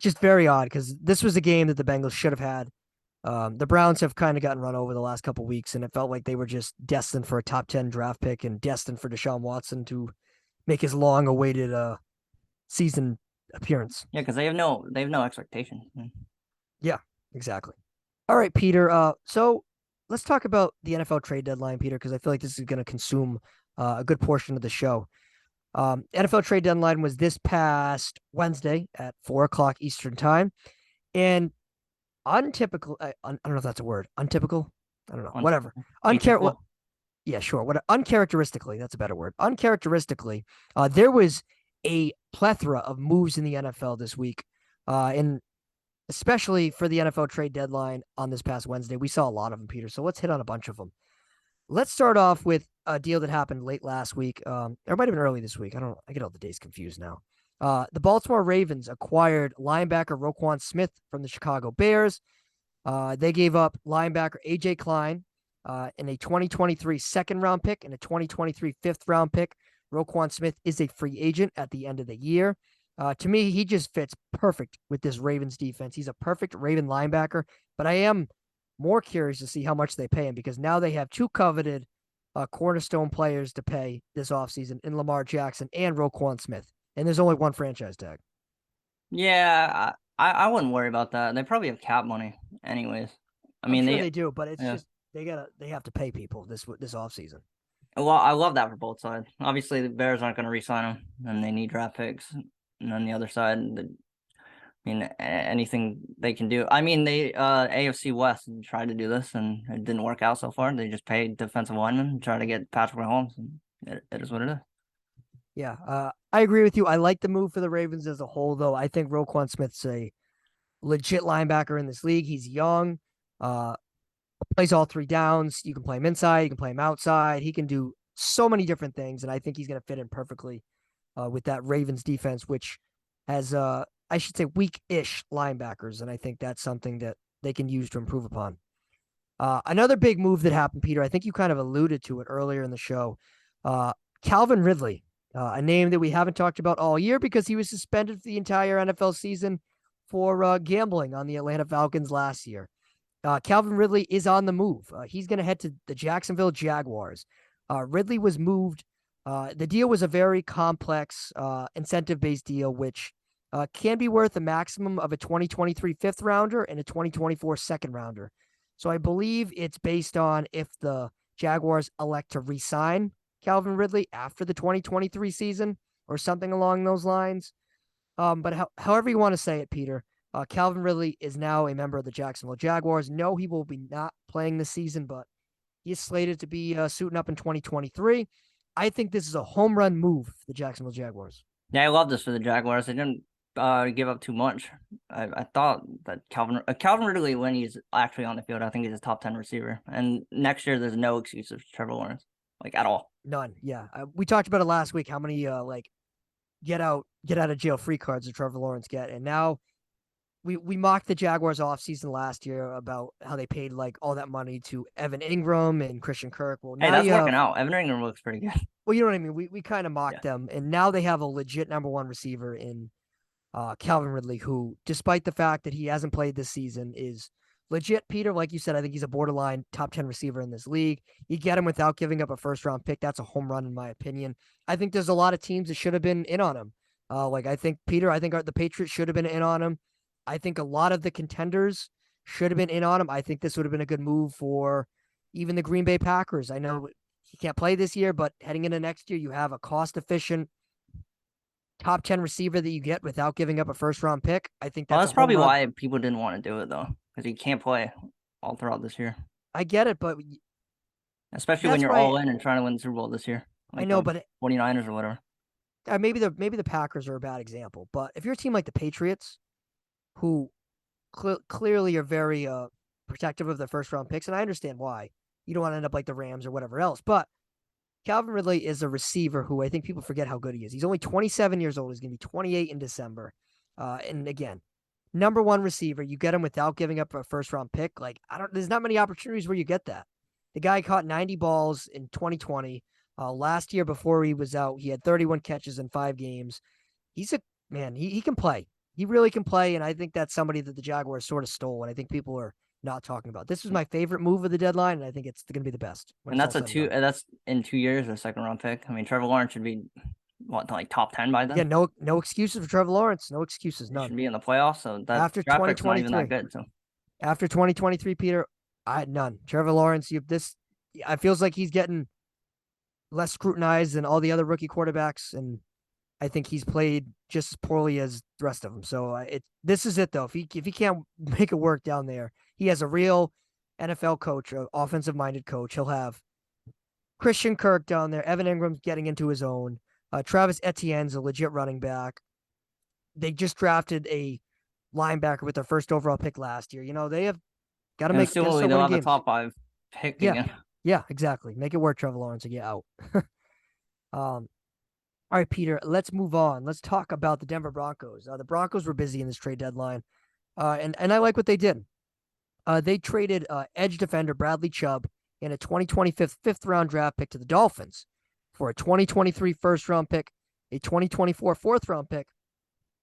Just very odd because this was a game that the Bengals should have had. The Browns have kind of gotten run over the last couple of weeks, and it felt like they were just destined for a top 10 draft pick and destined for Deshaun Watson to make his long-awaited season appearance. Yeah, because they have no expectation. Yeah, exactly. All right, Peter. So let's talk about the NFL trade deadline, Peter, because I feel like this is going to consume a good portion of the show. NFL trade deadline was this past Wednesday at 4:00 Eastern time, and untypical. I don't know if that's a word. Untypical. I don't know. Whatever. Yeah, sure. Uncharacteristically, that's a better word. Uncharacteristically, there was a plethora of moves in the NFL this week, and especially for the NFL trade deadline on this past Wednesday, we saw a lot of them, Peter. So let's hit on a bunch of them. Let's start off with a deal that happened late last week. Or it might have been early this week. I get all the days confused now. The Baltimore Ravens acquired linebacker Roquan Smith from the Chicago Bears. They gave up linebacker A.J. Klein in a 2023 second-round pick and a 2023 fifth-round pick. Roquan Smith is a free agent at the end of the year. To me, he just fits perfect with this Ravens defense. He's a perfect Raven linebacker, but I am more curious to see how much they pay him because now they have 2 coveted cornerstone players to pay this offseason in Lamar Jackson and Roquan Smith. And there's only 1 franchise tag. Yeah, I wouldn't worry about that. They probably have cap money anyways. I mean, they do, but it's just they have to pay people this offseason. Well, I love that for both sides. Obviously, the Bears aren't going to re-sign him, and they need draft picks. And on the other side, anything they can do. I mean, they AFC West tried to do this, and it didn't work out so far. They just paid defensive linemen and tried to get Patrick Mahomes, and it is what it is. Yeah, I agree with you. I like the move for the Ravens as a whole, though. I think Roquan Smith's a legit linebacker in this league. He's young, plays all 3 downs. You can play him inside, you can play him outside. He can do so many different things, and I think he's going to fit in perfectly with that Ravens defense, which has, I should say, weak-ish linebackers, and I think that's something that they can use to improve upon. Another big move that happened, Peter, I think you kind of alluded to it earlier in the show. Calvin Ridley, a name that we haven't talked about all year because he was suspended for the entire NFL season for gambling on the Atlanta Falcons last year. Calvin Ridley is on the move. He's going to head to the Jacksonville Jaguars. Ridley was moved. The deal was a very complex incentive-based deal, which can be worth a maximum of a 2023 fifth rounder and a 2024 second rounder. So I believe it's based on if the Jaguars elect to re-sign Calvin Ridley after the 2023 season or something along those lines. But however you want to say it, Peter, Calvin Ridley is now a member of the Jacksonville Jaguars. No, he will be not playing this season, but he is slated to be suiting up in 2023. I think this is a home run move for the Jacksonville Jaguars. Yeah, I love this for the Jaguars. They didn't give up too much. I thought that Calvin Ridley, when he's actually on the field, I think he's a top 10 receiver. And next year, there's no excuse of Trevor Lawrence, like at all. None. Yeah, we talked about it last week. How many get out of jail free cards did Trevor Lawrence get? And now we mocked the Jaguars offseason last year about how they paid like all that money to Evan Ingram and Christian Kirk. Well, Hey, now that's you working have, out. Evan Ingram looks pretty good. well, you know what I mean. We kind of mocked them, and now they have a legit number one receiver in Calvin Ridley, who, despite the fact that he hasn't played this season, is legit. Peter, like you said, I think he's a borderline top 10 receiver in this league. You get him without giving up a first round pick. That's a home run, in my opinion. I think there's a lot of teams that should have been in on him. Like I think Peter, I think the Patriots should have been in on him. I think a lot of the contenders should have been in on him. I think this would have been a good move for even the Green Bay Packers. I know he can't play this year, but heading into next year, you have a cost efficient top 10 receiver that you get without giving up a first round pick. I think Well, that's that's probably why people didn't want to do it, though, because he can't play all throughout this year. I get it, but especially when you're all in and trying to win the Super Bowl this year. Like I know, but 49ers or whatever. Maybe the Packers are a bad example, but if you're a team like the Patriots, who clearly are very protective of their first round picks, and I understand why. You don't want to end up like the Rams or whatever else, but Calvin Ridley is a receiver who I think people forget how good he is. He's only 27 years old. He's going to be 28 in December. And again, number one receiver, you get him without giving up a first round pick. Like, there's not many opportunities where you get that. The guy caught 90 balls in 2020. Last year before he was out, he had 31 catches in 5 games. He's a man. He can play. He really can play. And I think that's somebody that the Jaguars sort of stole. And I think people are not talking about. This was my favorite move of the deadline, and I think it's going to be the best. And that's that's in 2 years, a second round pick. I mean, Trevor Lawrence should be like top 10 by then. Yeah, no excuses for Trevor Lawrence. No excuses. None. He should be in the playoffs. So that after 2023, not even that good. So after 2023, Peter, I had none. Trevor Lawrence, it feels like he's getting less scrutinized than all the other rookie quarterbacks, and I think he's played just as poorly as the rest of them. So this is it though. If he can't make it work down there, he has a real NFL coach, an offensive minded coach. He'll have Christian Kirk down there. Evan Ingram's getting into his own. Travis Etienne's a legit running back. They just drafted a linebacker with their first overall pick last year. You know, they have got to make. Assuming they'll have a top 5 pick again. Yeah, exactly. Make it work, Trevor Lawrence, and get out. All right, Peter, let's move on. Let's talk about the Denver Broncos. The Broncos were busy in this trade deadline, and I like what they did. They traded edge defender Bradley Chubb and a 2025 fifth-round draft pick to the Dolphins for a 2023 first-round pick, a 2024 fourth-round pick,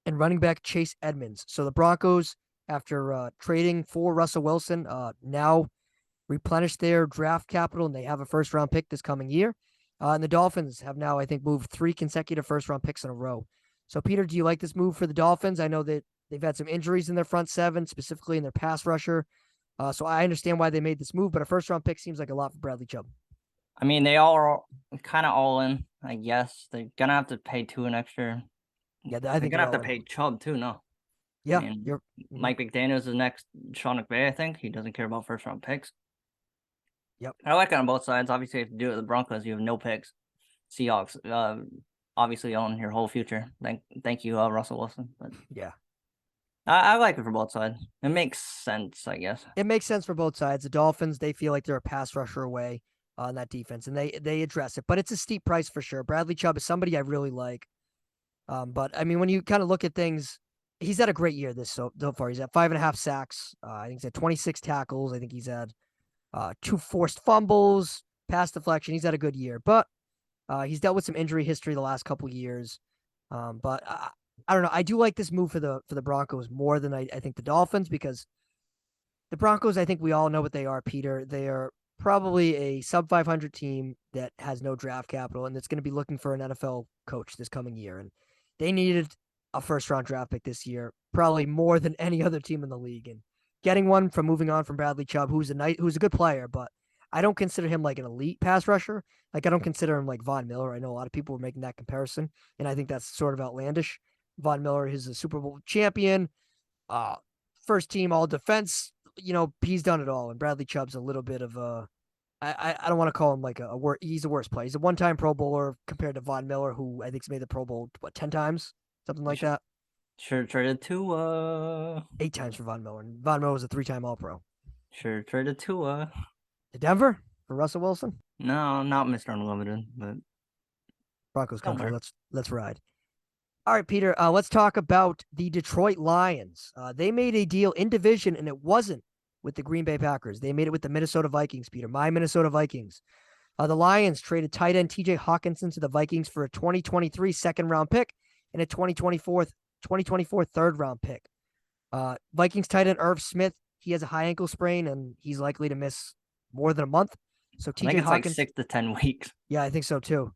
and running back Chase Edmonds. So the Broncos, after trading for Russell Wilson, now replenished their draft capital, and they have a first-round pick this coming year. And the Dolphins have now, I think, moved 3 consecutive first-round picks in a row. So, Peter, do you like this move for the Dolphins? I know that they've had some injuries in their front seven, specifically in their pass rusher. So I understand why they made this move, but a first-round pick seems like a lot for Bradley Chubb. I mean, they all are kind of all in, I guess. They're going to have to pay $2 extra. Yeah, I think they're going to have to pay Chubb, too, no? Yeah. I mean, Mike McDaniels is the next Sean McVay, I think. He doesn't care about first-round picks. Yep. I like it on both sides. Obviously, if you do it with the Broncos, you have no picks. Seahawks, obviously own your whole future. Thank you, Russell Wilson. But yeah, I like it for both sides. It makes sense, I guess. It makes sense for both sides. The Dolphins, they feel like they're a pass rusher away on that defense, and they address it. But it's a steep price for sure. Bradley Chubb is somebody I really like. But I mean, when you kind of look at things, he's had a great year so far. He's at 5.5 sacks. I think he's had 26 tackles. I think he's had 2 forced fumbles, pass deflection. He's had a good year, but he's dealt with some injury history the last couple years. But I don't know. I do like this move for the Broncos more than I think the Dolphins, because the Broncos, I think we all know what they are, Peter. They are probably a sub 500 team that has no draft capital, and that's going to be looking for an NFL coach this coming year. And they needed a first round draft pick this year, probably more than any other team in the league. And getting one from moving on from Bradley Chubb, who's a good player, but I don't consider him like an elite pass rusher. Like, I don't consider him like Von Miller. I know a lot of people were making that comparison, and I think that's sort of outlandish. Von Miller is a Super Bowl champion, first team all defense. You know, he's done it all. And Bradley Chubb's a little bit of I don't want to call him like he's a worse player. He's a one-time Pro Bowler compared to Von Miller, who I think's made the Pro Bowl, 10 times? Something like that. Sure traded to 8 times for Von Miller. And Von Miller was a 3-time All-Pro. Sure traded to Denver for Russell Wilson? No, not Mr. Unlimited, but Broncos country. Let's ride. All right, Peter, let's talk about the Detroit Lions. They made a deal in division, and it wasn't with the Green Bay Packers. They made it with the Minnesota Vikings, Peter, my Minnesota Vikings. The Lions traded tight end TJ Hawkinson to the Vikings for a 2023 second-round pick and a 2024 third-round pick. Vikings tight end Irv Smith, he has a high ankle sprain, and he's likely to miss more than a month. So I think TJ it's Hawkins, like 6 to 10 weeks. yeah, I think so too.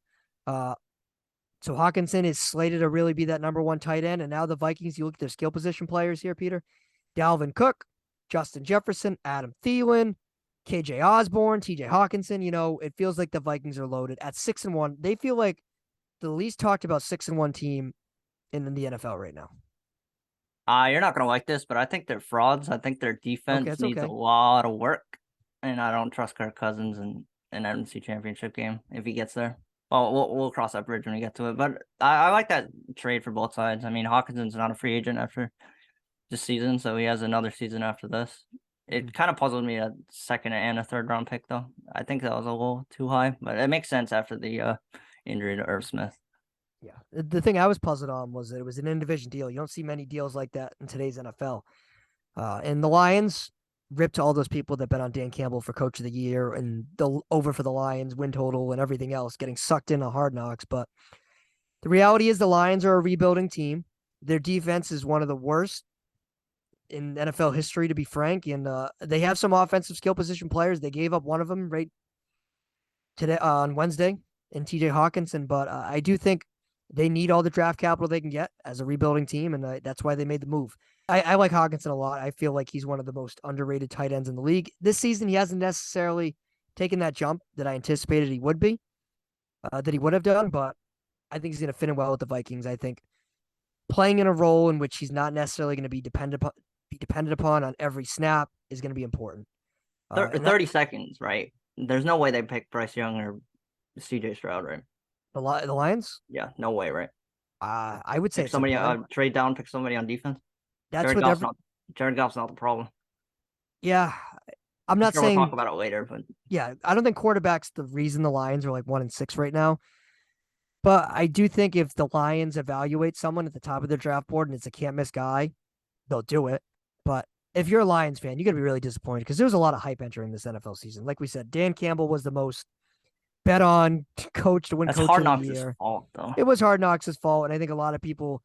So Hawkinson is slated to really be that number one tight end. And now the Vikings, you look at their skill position players here, Peter. Dalvin Cook, Justin Jefferson, Adam Thielen, KJ Osborne, TJ Hawkinson. It feels like the Vikings are loaded at 6-1. They feel like the least talked about 6-1 team in the NFL right now. You're not going to like this, but I think they're frauds. I think their defense needs okay. a lot of work. And I don't trust Kirk Cousins in an NFC Championship game if he gets there. Well, we'll cross that bridge when we get to it. But I like that trade for both sides. I mean, Hawkinson's not a free agent after this season, so he has another season after this. It kind of puzzled me a second and a third round pick, though. I think that was a little too high, but it makes sense after the injury to Irv Smith. Yeah. The thing I was puzzled on was that it was an in-division deal. You don't see many deals like that in today's NFL. And the Lions ripped all those people that bet on Dan Campbell for Coach of the Year and the over for the Lions, win total, and everything else, getting sucked into Hard Knocks. But the reality is the Lions are a rebuilding team. Their defense is one of the worst in NFL history, to be frank. And they have some offensive skill position players. They gave up one of them right today on Wednesday in TJ Hawkinson. But I do think they need all the draft capital they can get as a rebuilding team, and that's why they made the move. I like Hawkinson a lot. I feel like he's one of the most underrated tight ends in the league. This season, he hasn't necessarily taken that jump that I anticipated he would be, that he would have done, but I think he's going to fit in well with the Vikings. I think playing in a role in which he's not necessarily going to be dependent upon on every snap is going to be important. 30 seconds, right? There's no way they pick Bryce Young or CJ Stroud, right? The Lions? Yeah, no way, right? I would say pick somebody trade down, pick somebody on defense. That's Jared Goff's not the problem. Yeah, I'm not saying we'll talk about it later, but yeah, I don't think quarterback's the reason the Lions are like 1-6 right now. But I do think if the Lions evaluate someone at the top of their draft board and it's a can't miss guy, they'll do it. But if you're a Lions fan, you're gonna be really disappointed because there was a lot of hype entering this NFL season. Like we said, Dan Campbell was the most bet on coach to win Coach Hard of the Knocks' Year. fault, though. It was Hard Knocks' fault, and I think a lot of people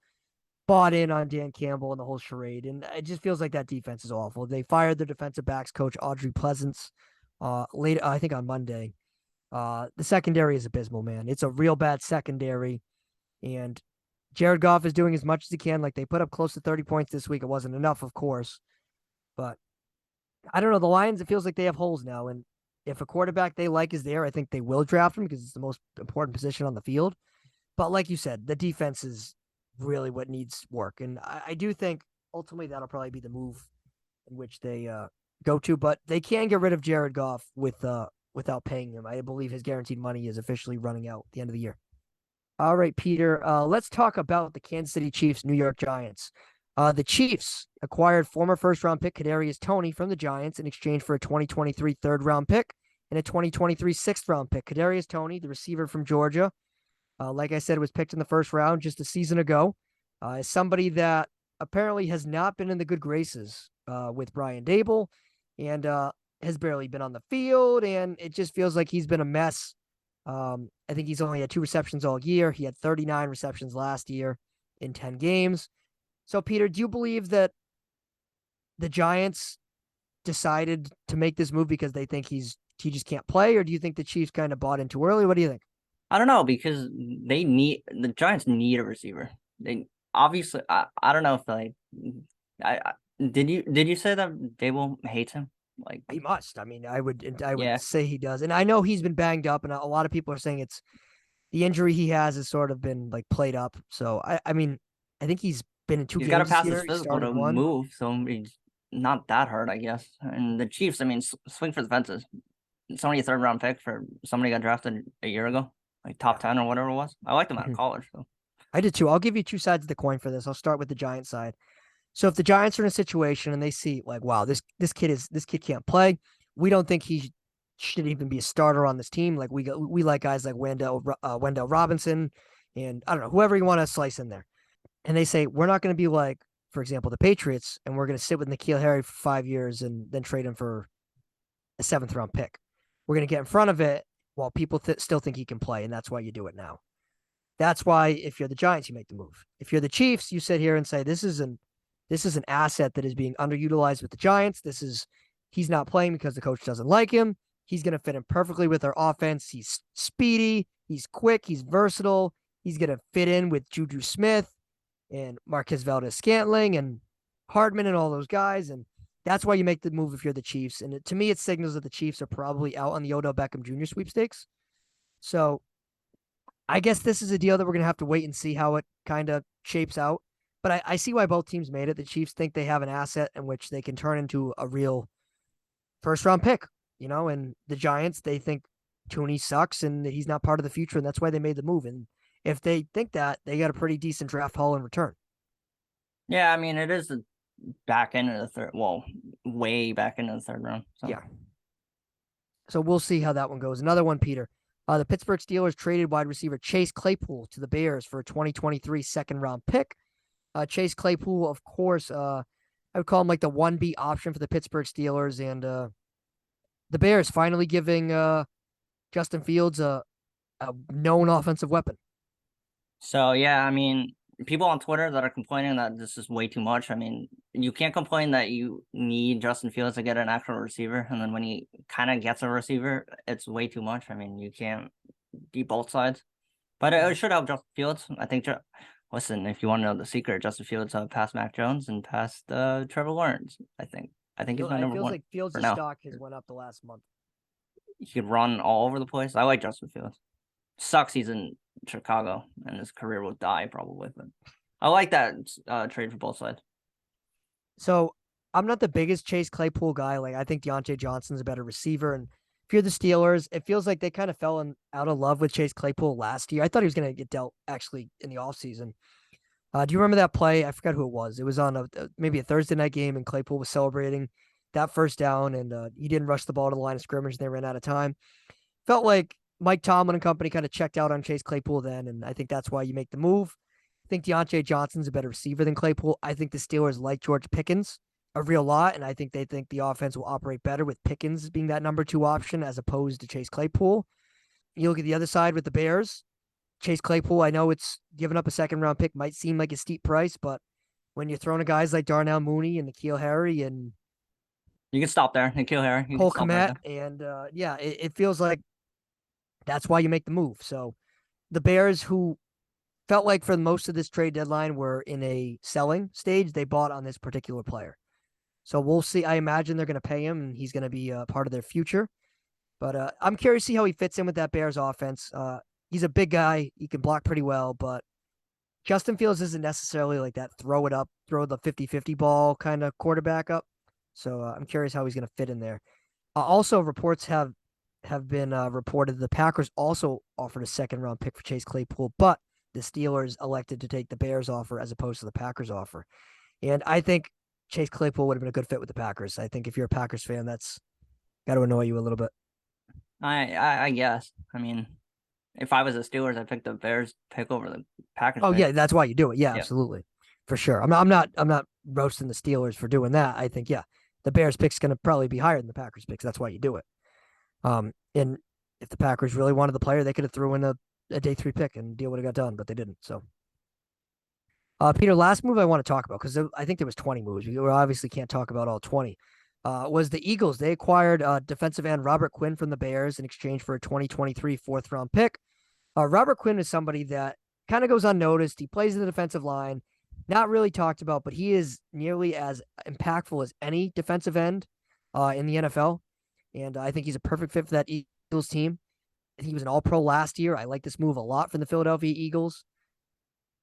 bought in on Dan Campbell and the whole charade, and it just feels like that defense is awful. They fired their defensive backs coach Audrey Pleasance late, I think on Monday. The secondary is abysmal, man. It's a real bad secondary, and Jared Goff is doing as much as he can. Like they put up close to 30 points this week. It wasn't enough, of course, but I don't know. The Lions, it feels like they have holes now, and if a quarterback they like is there, I think they will draft him because it's the most important position on the field. But like you said, the defense is really what needs work. And I do think ultimately that'll probably be the move in which they go to. But they can get rid of Jared Goff without paying him. I believe his guaranteed money is officially running out at the end of the year. All right, Peter, let's talk about the Kansas City Chiefs, New York Giants. The Chiefs acquired former first-round pick Kadarius Toney from the Giants in exchange for a 2023 third-round pick and a 2023 sixth-round pick. Kadarius Toney, the receiver from Georgia, like I said, was picked in the first round just a season ago, is somebody that apparently has not been in the good graces with Brian Dable and has barely been on the field, and it just feels like he's been a mess. I think he's only had 2 receptions all year. He had 39 receptions last year in 10 games. So, Peter, do you believe that the Giants decided to make this move because they think he just can't play, or do you think the Chiefs kind of bought in too early? What do you think? I don't know, because the Giants need a receiver. They obviously, I don't know if did you say that Dable hates him? Like he must. I mean, I would say he does, and I know he's been banged up, and a lot of people are saying it's the injury he has sort of been like played up. So I mean, I think he's been in 2 games. He's got to pass his physical to move, so he's not that hurt, I guess. And the Chiefs, I mean, swing for the fences. It's only a third-round pick for somebody got drafted a year ago, like top 10 or whatever it was. I liked him out of college, so. I did too. I'll give you 2 sides of the coin for this. I'll start with the Giants side. So if the Giants are in a situation and they see like, wow, this kid can't play, we don't think he should even be a starter on this team. Like we like guys like Wendell Robinson, and I don't know, whoever you want to slice in there. And they say, we're not going to be like, for example, the Patriots, and we're going to sit with N'Keal Harry for 5 years and then trade him for a 7th-round pick. We're going to get in front of it while people still think he can play, and that's why you do it now. That's why if you're the Giants, you make the move. If you're the Chiefs, you sit here and say, this is an asset that is being underutilized with the Giants. He's not playing because the coach doesn't like him. He's going to fit in perfectly with our offense. He's speedy. He's quick. He's versatile. He's going to fit in with Juju Smith and Marquez Valdez-Scantling and Hardman and all those guys. And that's why you make the move if you're the Chiefs. And to me, it signals that the Chiefs are probably out on the Odell Beckham Jr. sweepstakes. So I guess this is a deal that we're going to have to wait and see how it kind of shapes out. But I see why both teams made it. The Chiefs think they have an asset in which they can turn into a real first-round pick, and the Giants, they think Tooney sucks and he's not part of the future, and that's why they made the move. And if they think that, they got a pretty decent draft haul in return. Yeah, I mean, it is the back end of the third. Well, way back into the third round. So. Yeah. So we'll see how that one goes. Another one, Peter. The Pittsburgh Steelers traded wide receiver Chase Claypool to the Bears for a 2023 second-round pick. Chase Claypool, of course, I would call him like the 1B option for the Pittsburgh Steelers. And the Bears finally giving Justin Fields a known offensive weapon. So, yeah, I mean, people on Twitter that are complaining that this is way too much. I mean, you can't complain that you need Justin Fields to get an actual receiver. And then when he kind of gets a receiver, it's way too much. I mean, you can't beat both sides. But it should help Justin Fields. I think, listen, if you want to know the secret, Justin Fields passed Mac Jones and passed Trevor Lawrence, I think. I think he's my number one. It feels like Fields' stock has went up the last month. He could run all over the place. I like Justin Fields. Sucks he's in Chicago and his career will die probably. But I like that trade for both sides. So I'm not the biggest Chase Claypool guy. Like, I think Deontay Johnson's a better receiver. And if you're the Steelers, it feels like they kind of fell out of love with Chase Claypool last year. I thought he was going to get dealt actually in the offseason. Do you remember that play? I forgot who it was. It was on maybe a Thursday night game, and Claypool was celebrating that first down, and he didn't rush the ball to the line of scrimmage. And they ran out of time. Felt like Mike Tomlin and company kind of checked out on Chase Claypool then, and I think that's why you make the move. I think Deontay Johnson's a better receiver than Claypool. I think the Steelers like George Pickens a real lot, and I think they think the offense will operate better with Pickens being that number 2 option as opposed to Chase Claypool. You look at the other side with the Bears. Chase Claypool, I know it's giving up a second-round pick might seem like a steep price, but when you're throwing to guys like Darnell Mooney and N'Keal Harry and you can stop there, N'Keal Harry, Cole Kmet, and it feels like that's why you make the move. So the Bears, who felt like for most of this trade deadline were in a selling stage, they bought on this particular player. So we'll see. I imagine they're going to pay him, and he's going to be a part of their future. But I'm curious to see how he fits in with that Bears offense. He's a big guy. He can block pretty well, but Justin Fields isn't necessarily like that throw the 50-50 ball kind of quarterback up. So I'm curious how he's going to fit in there. Also, reports have been reported the Packers also offered a second-round pick for Chase Claypool, but the Steelers elected to take the Bears offer as opposed to the Packers offer. And I think Chase Claypool would have been a good fit with the Packers. I think if you're a Packers fan, that's got to annoy you a little bit. I guess. I mean, if I was the Steelers, I'd pick the Bears pick over the Packers. Oh, yeah, that's why you do it. Yeah, absolutely. For sure. I'm not roasting the Steelers for doing that. I think, the Bears pick's going to probably be higher than the Packers picks. That's why you do it. And if the Packers really wanted the player, they could have threw in a day 3 pick and deal would have got done, but they didn't. So, Peter, last move I want to talk about, because I think there was 20 moves. We obviously can't talk about all 20. Was the Eagles. They acquired defensive end Robert Quinn from the Bears in exchange for a 2023 4th-round pick. Robert Quinn is somebody that kind of goes unnoticed. He plays in the defensive line, not really talked about, but he is nearly as impactful as any defensive end in the NFL. And I think he's a perfect fit for that Eagles team. He was an All-Pro last year. I like this move a lot from the Philadelphia Eagles.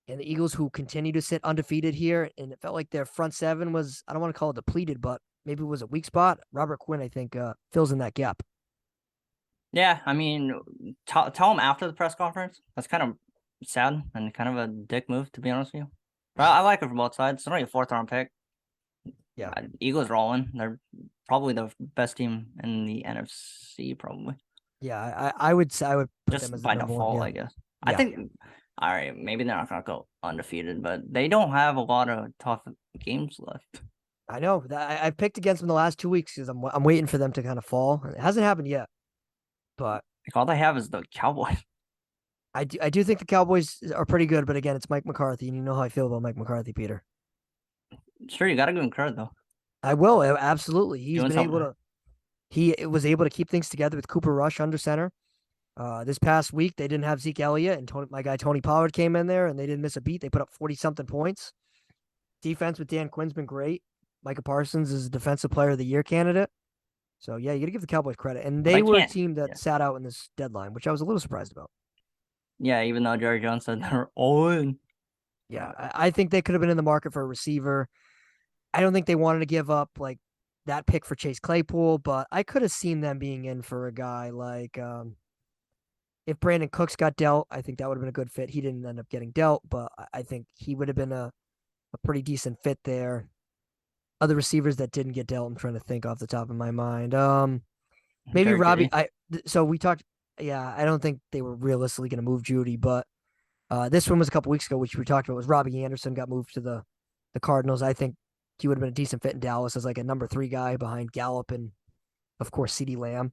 And the Eagles, who continue to sit undefeated here, and it felt like their front seven was, I don't want to call it depleted, but maybe it was a weak spot. Robert Quinn, I think, fills in that gap. Yeah, I mean, tell him after the press conference. That's kind of sad and kind of a dick move, to be honest with you. But I like it from both sides. It's only a 4th-round pick. Yeah, Eagles rolling. They're probably the best team in the NFC, probably. Yeah, I would say I would put just them as by the number default, one. I guess. Yeah. All right, maybe they're not gonna go undefeated, but they don't have a lot of tough games left. I know that I picked against them the last 2 weeks because I'm waiting for them to kind of fall. It hasn't happened yet, but Like all they have is the Cowboys. I do think the Cowboys are pretty good. But again, it's Mike McCarthy, and you know how I feel about Mike McCarthy, Peter. Sure, you gotta give him credit though. I will absolutely. He's Doing been able something. to. He was able to keep things together with Cooper Rush under center. This past week they didn't have Zeke Elliott, and my guy Tony Pollard came in there, and they didn't miss a beat. They put up 40-something points. Defense with Dan Quinn's been great. Micah Parsons is a Defensive Player of the Year candidate. So yeah, you got to give the Cowboys credit, and But I they were a can't. team that Yeah. sat out in this deadline, which I was a little surprised about. Yeah, even though Jerry Jones said they're all in. Yeah, I think they could have been in the market for a receiver. I don't think they wanted to give up like that pick for Chase Claypool, but I could have seen them being in for a guy like if Brandon Cooks got dealt, I think that would have been a good fit. He didn't end up getting dealt, but I think he would have been a pretty decent fit there. Other receivers that didn't get dealt, I'm trying to think off the top of my mind. Maybe Jerry Robbie. Jeudy. So we talked. Yeah, I don't think they were realistically going to move Judy, but this one was a couple weeks ago, which we talked about. Was Robbie Anderson got moved to the Cardinals? I think he would have been a decent fit in Dallas as like a number 3 guy behind Gallup and of course CeeDee Lamb.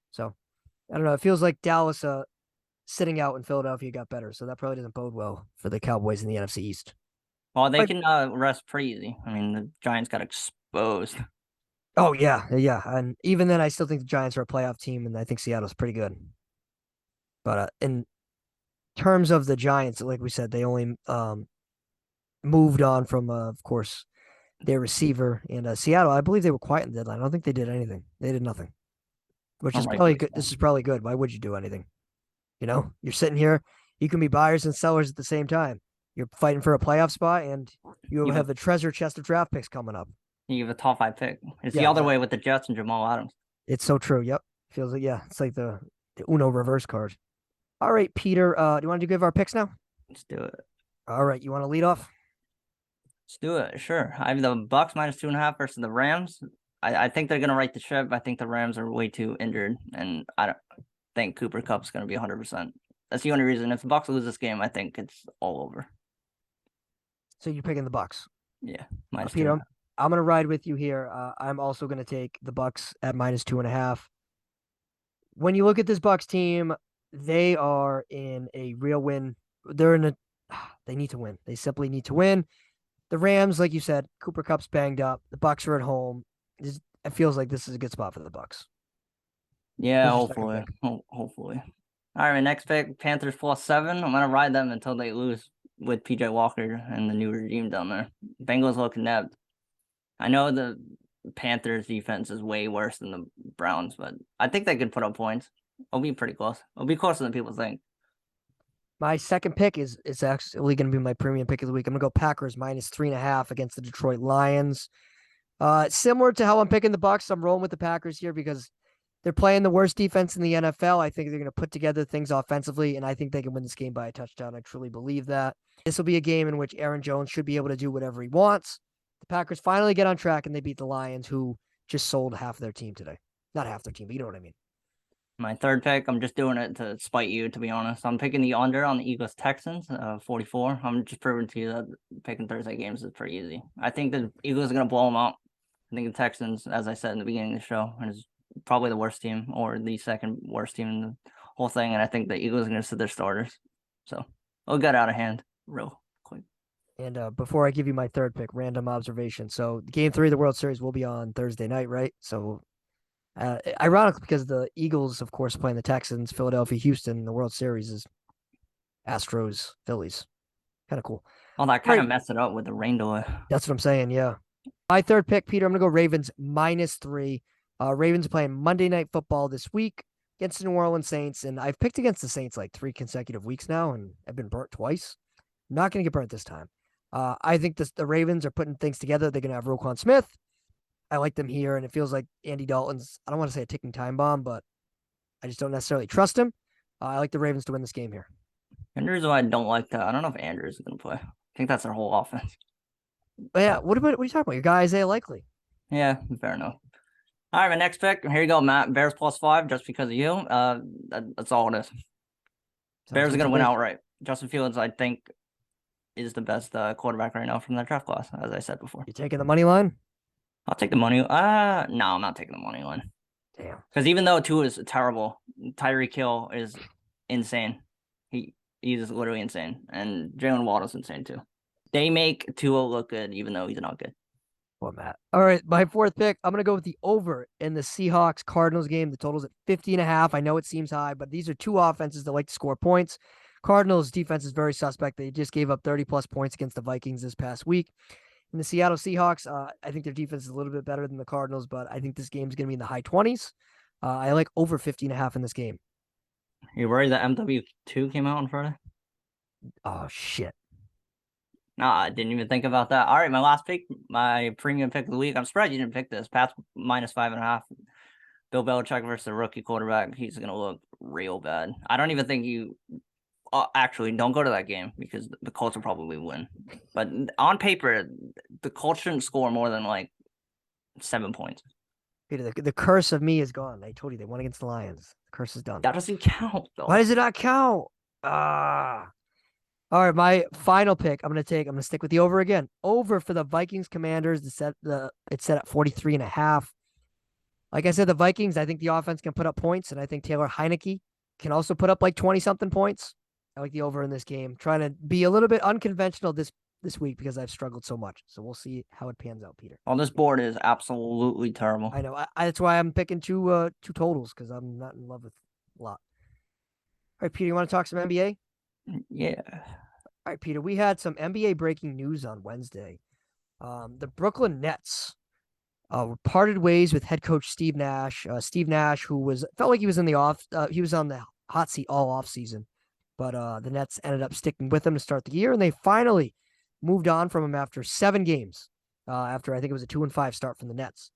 So I don't know. It feels like Dallas sitting out in Philadelphia got better, so that probably doesn't bode well for the Cowboys in the NFC East. Well, they But, can rest pretty easy. I mean, the Giants got exposed. oh yeah, and even then, I still think the Giants are a playoff team, and I think Seattle's pretty good. But in terms of the Giants, like we said, they only moved on from, of course, their receiver. And Seattle, I believe they were quiet in the deadline. I don't think they did anything. They did nothing, which is probably good. This is probably good. Why would you do anything? You know, you're sitting here. You can be buyers and sellers at the same time. You're fighting for a playoff spot, and you have the treasure chest of draft picks coming up. You have a top 5 pick. It's Yeah, the other way with the Jets and Jamal Adams. It's so true. Yep. Feels like, yeah, it's like the Uno reverse card. All right, Peter, do you want to give our picks now? Let's do it. All right. You want to lead off? Let's do it. Sure. I have the Bucs -2.5 versus the Rams. I think they're going to right the ship. I think the Rams are way too injured, and I don't think Cooper Kupp's going to be 100%. That's the only reason. If the Bucs lose this game, I think it's all over. So you're picking the Bucs. Yeah. -2.5. Peter, I'm going to ride with you here. I'm also going to take the Bucs at -2.5. When you look at this Bucs team, they are in a real win. They need to win. They simply need to win. The Rams, like you said, Cooper Kupp's banged up. The Bucs are at home. It feels like this is a good spot for the Bucs. Yeah, hopefully. Hopefully. All right, my next pick, Panthers +7. I'm going to ride them until they lose with PJ Walker and the new regime down there. Bengals look inept. I know the Panthers defense is way worse than the Browns, but I think they could put up points. It'll be pretty close. It'll be closer than people think. My second pick is actually going to be my premium pick of the week. I'm going to go Packers -3.5 against the Detroit Lions. Similar to how I'm picking the Bucs, I'm rolling with the Packers here because they're playing the worst defense in the NFL. I think they're going to put together things offensively, and I think they can win this game by a touchdown. I truly believe that. This will be a game in which Aaron Jones should be able to do whatever he wants. The Packers finally get on track, and they beat the Lions, who just sold half their team today. Not half their team, but you know what I mean. My third pick, I'm just doing it to spite you, to be honest. I'm picking the under on the Eagles Texans, 44. I'm just proving to you that picking Thursday games is pretty easy. I think the Eagles are going to blow them out. I think the Texans, as I said in the beginning of the show, is probably the worst team or the second worst team in the whole thing. And I think the Eagles are going to sit their starters. So it'll get out of hand real quick. And before I give you my third pick, random observation. So game 3 of the World Series will be on Thursday night, right? So ironically, because the Eagles, of course, playing the Texans, Philadelphia, Houston, the World Series is Astros, Phillies. Kind of cool. Well, that kind of messed it up with the rain delay. That's what I'm saying, yeah. My third pick, Peter, I'm going to go Ravens -3. Ravens playing Monday Night Football this week against the New Orleans Saints, and I've picked against the Saints like 3 consecutive weeks now, and I've been burnt twice. I'm not going to get burnt this time. I think the Ravens are putting things together. They're going to have Roquan Smith. I like them here, and it feels like Andy Dalton's, I don't want to say a ticking time bomb, but I just don't necessarily trust him. I like the Ravens to win this game here. And the reason why I don't like that, I don't know if Andrews is going to play. I think that's their whole offense. But yeah, what are you talking about? Your guy Isaiah Likely. Yeah, fair enough. All right, my next pick. Here you go, Matt. Bears +5, just because of you. That's all it is. Bears are good going to to win me. outright. Justin Fields, I think, is the best quarterback right now from that draft class, as I said before. You taking the money line? I'll take the money. No, I'm not taking the money line. Damn. Because even though Tua is terrible, Tyreek Hill is insane. He's literally insane. And Jalen Waddle's insane too. They make Tua look good, even though he's not good. Well, Matt. All right, my fourth pick, I'm going to go with the over in the Seahawks-Cardinals game. The total's at 50.5. I know it seems high, but these are two offenses that like to score points. Cardinals' defense is very suspect. They just gave up 30-plus points against the Vikings this past week. In the Seattle Seahawks, I think their defense is a little bit better than the Cardinals, but I think this game is going to be in the high 20s. I like over 50.5 in this game. You worried that MW2 came out on Friday? Oh, shit. No, I didn't even think about that. All right, my last pick, my premium pick of the week. I'm surprised you didn't pick this. Pats minus 5.5. Bill Belichick versus the rookie quarterback. He's going to look real bad. I don't even think you actually don't go to that game because the Colts will probably win. But on paper, the Colts shouldn't score more than like 7 points. Peter, the curse of me is gone. I told you they won against the Lions. The curse is done. That doesn't count, though. Why does it not count? All right, my final pick. I'm going to stick with the over again. Over for the Vikings Commanders. It's set at 43.5. Like I said, the Vikings, I think the offense can put up points, and I think Taylor Heineke can also put up like 20-something points. I like the over in this game. Trying to be a little bit unconventional this week because I've struggled so much. So we'll see how it pans out, Peter. Well, this board is absolutely terrible. I know. That's why I'm picking two totals because I'm not in love with a lot. All right, Peter, you want to talk some NBA? Yeah. All right, Peter, we had some NBA breaking news on Wednesday. The Brooklyn Nets parted ways with head coach Steve Nash. Steve Nash, who felt like he was on the hot seat all off season, but the Nets ended up sticking with him to start the year, and they finally moved on from him after 7 games. After I think it was a 2-5 start from the Nets,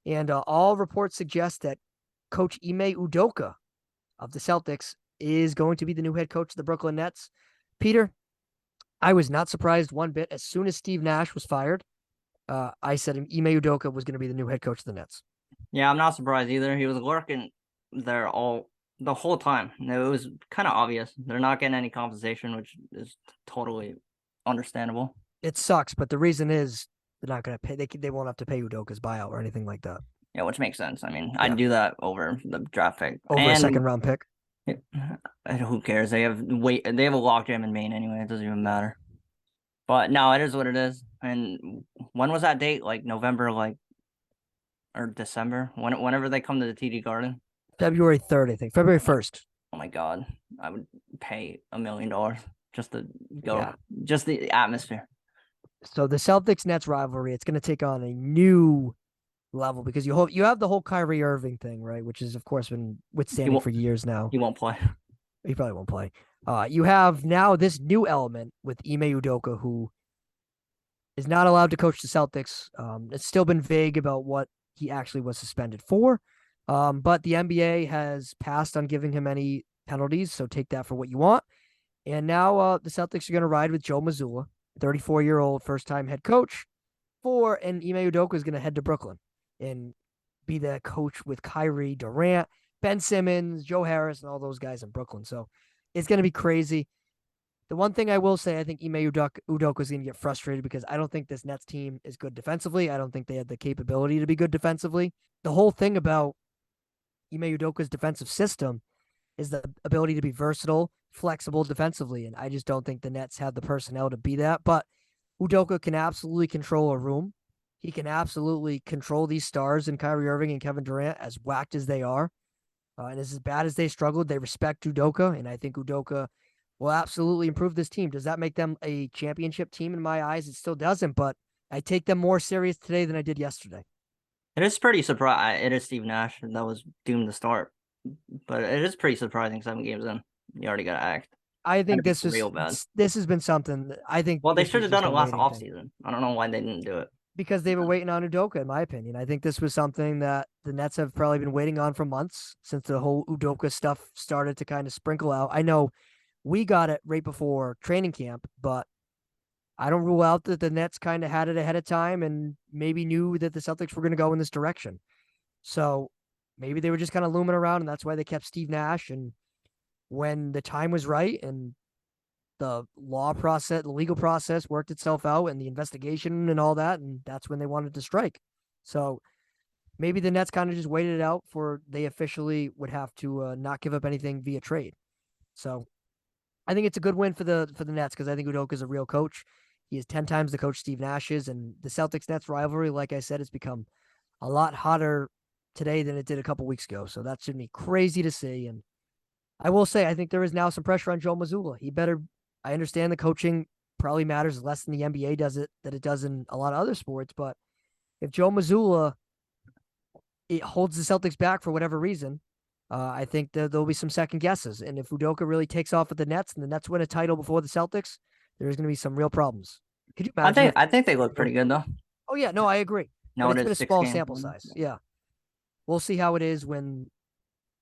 and all reports suggest that Coach Ime Udoka of the Celtics is going to be the new head coach of the Brooklyn Nets. Peter, I was not surprised one bit. As soon as Steve Nash was fired, I said Ime Udoka was going to be the new head coach of the Nets. Yeah, I'm not surprised either. He was lurking there the whole time. It was kind of obvious. They're not getting any compensation, which is totally understandable. It sucks, but the reason is they're not going to pay. They won't have to pay Udoka's buyout or anything like that. Yeah, which makes sense. I mean, I'd do that over the draft pick. Over a second-round pick. Who cares? They have a logjam in Maine anyway. It doesn't even matter. But no, it is what it is. And when was that date? Like November, or December? Whenever they come to the TD Garden. February 3rd, I think. February 1st. Oh my God, I would pay $1 million just to go. Yeah. Just the atmosphere. So the Celtics-Nets rivalry, it's going to take on a new level because you have the whole Kyrie Irving thing, right? Which has, of course, been withstanding for years now. He won't play. He probably won't play. You have now this new element with Ime Udoka, who is not allowed to coach the Celtics. It's still been vague about what he actually was suspended for. But the NBA has passed on giving him any penalties, so take that for what you want. And now the Celtics are going to ride with Joe Mazzulla, 34-year-old first-time head coach, and Ime Udoka is going to head to Brooklyn and be the coach with Kyrie, Durant, Ben Simmons, Joe Harris, and all those guys in Brooklyn. So it's going to be crazy. The one thing I will say, I think Ime Udoka is going to get frustrated because I don't think this Nets team is good defensively. I don't think they have the capability to be good defensively. The whole thing about Ime Udoka's defensive system is the ability to be versatile, flexible defensively, and I just don't think the Nets have the personnel to be that. But Udoka can absolutely control a room. He can absolutely control these stars in Kyrie Irving and Kevin Durant, as whacked as they are. And as bad as they struggled, they respect Udoka, and I think Udoka will absolutely improve this team. Does that make them a championship team in my eyes? It still doesn't, but I take them more serious today than I did yesterday. It is pretty surprising. It is Steve Nash that was doomed to start, but it is pretty surprising 7 games in. You already got to act. I think this has been something that I think. Well, they should have done it last offseason. I don't know why they didn't do it. Because they were waiting on Udoka, in my opinion. I think this was something that the Nets have probably been waiting on for months since the whole Udoka stuff started to kind of sprinkle out. I know we got it right before training camp, but I don't rule out that the Nets kind of had it ahead of time and maybe knew that the Celtics were going to go in this direction. So maybe they were just kind of looming around, and that's why they kept Steve Nash. And when the time was right and the legal process worked itself out and the investigation and all that, and that's when they wanted to strike. So maybe the Nets kind of just waited it out for they officially would have to not give up anything via trade. So I think it's a good win for the Nets because I think Udoka is a real coach. He is 10 times the coach Steve Nash is, and the Celtics-Nets rivalry, like I said, has become a lot hotter today than it did a couple weeks ago. So that should be crazy to see. And I will say, I think there is now some pressure on Joe Mazzulla. I understand the coaching probably matters less than the NBA does it than it does in a lot of other sports. But if Joe Mazzulla it holds the Celtics back for whatever reason, I think there'll be some second guesses. And if Udoka really takes off with the Nets and the Nets win a title before the Celtics, there's going to be some real problems. Could you imagine? I think they look pretty good though. Oh yeah, no, I agree. No, But it's it been a is small 6 games. sample size. Yeah. We'll see how it is when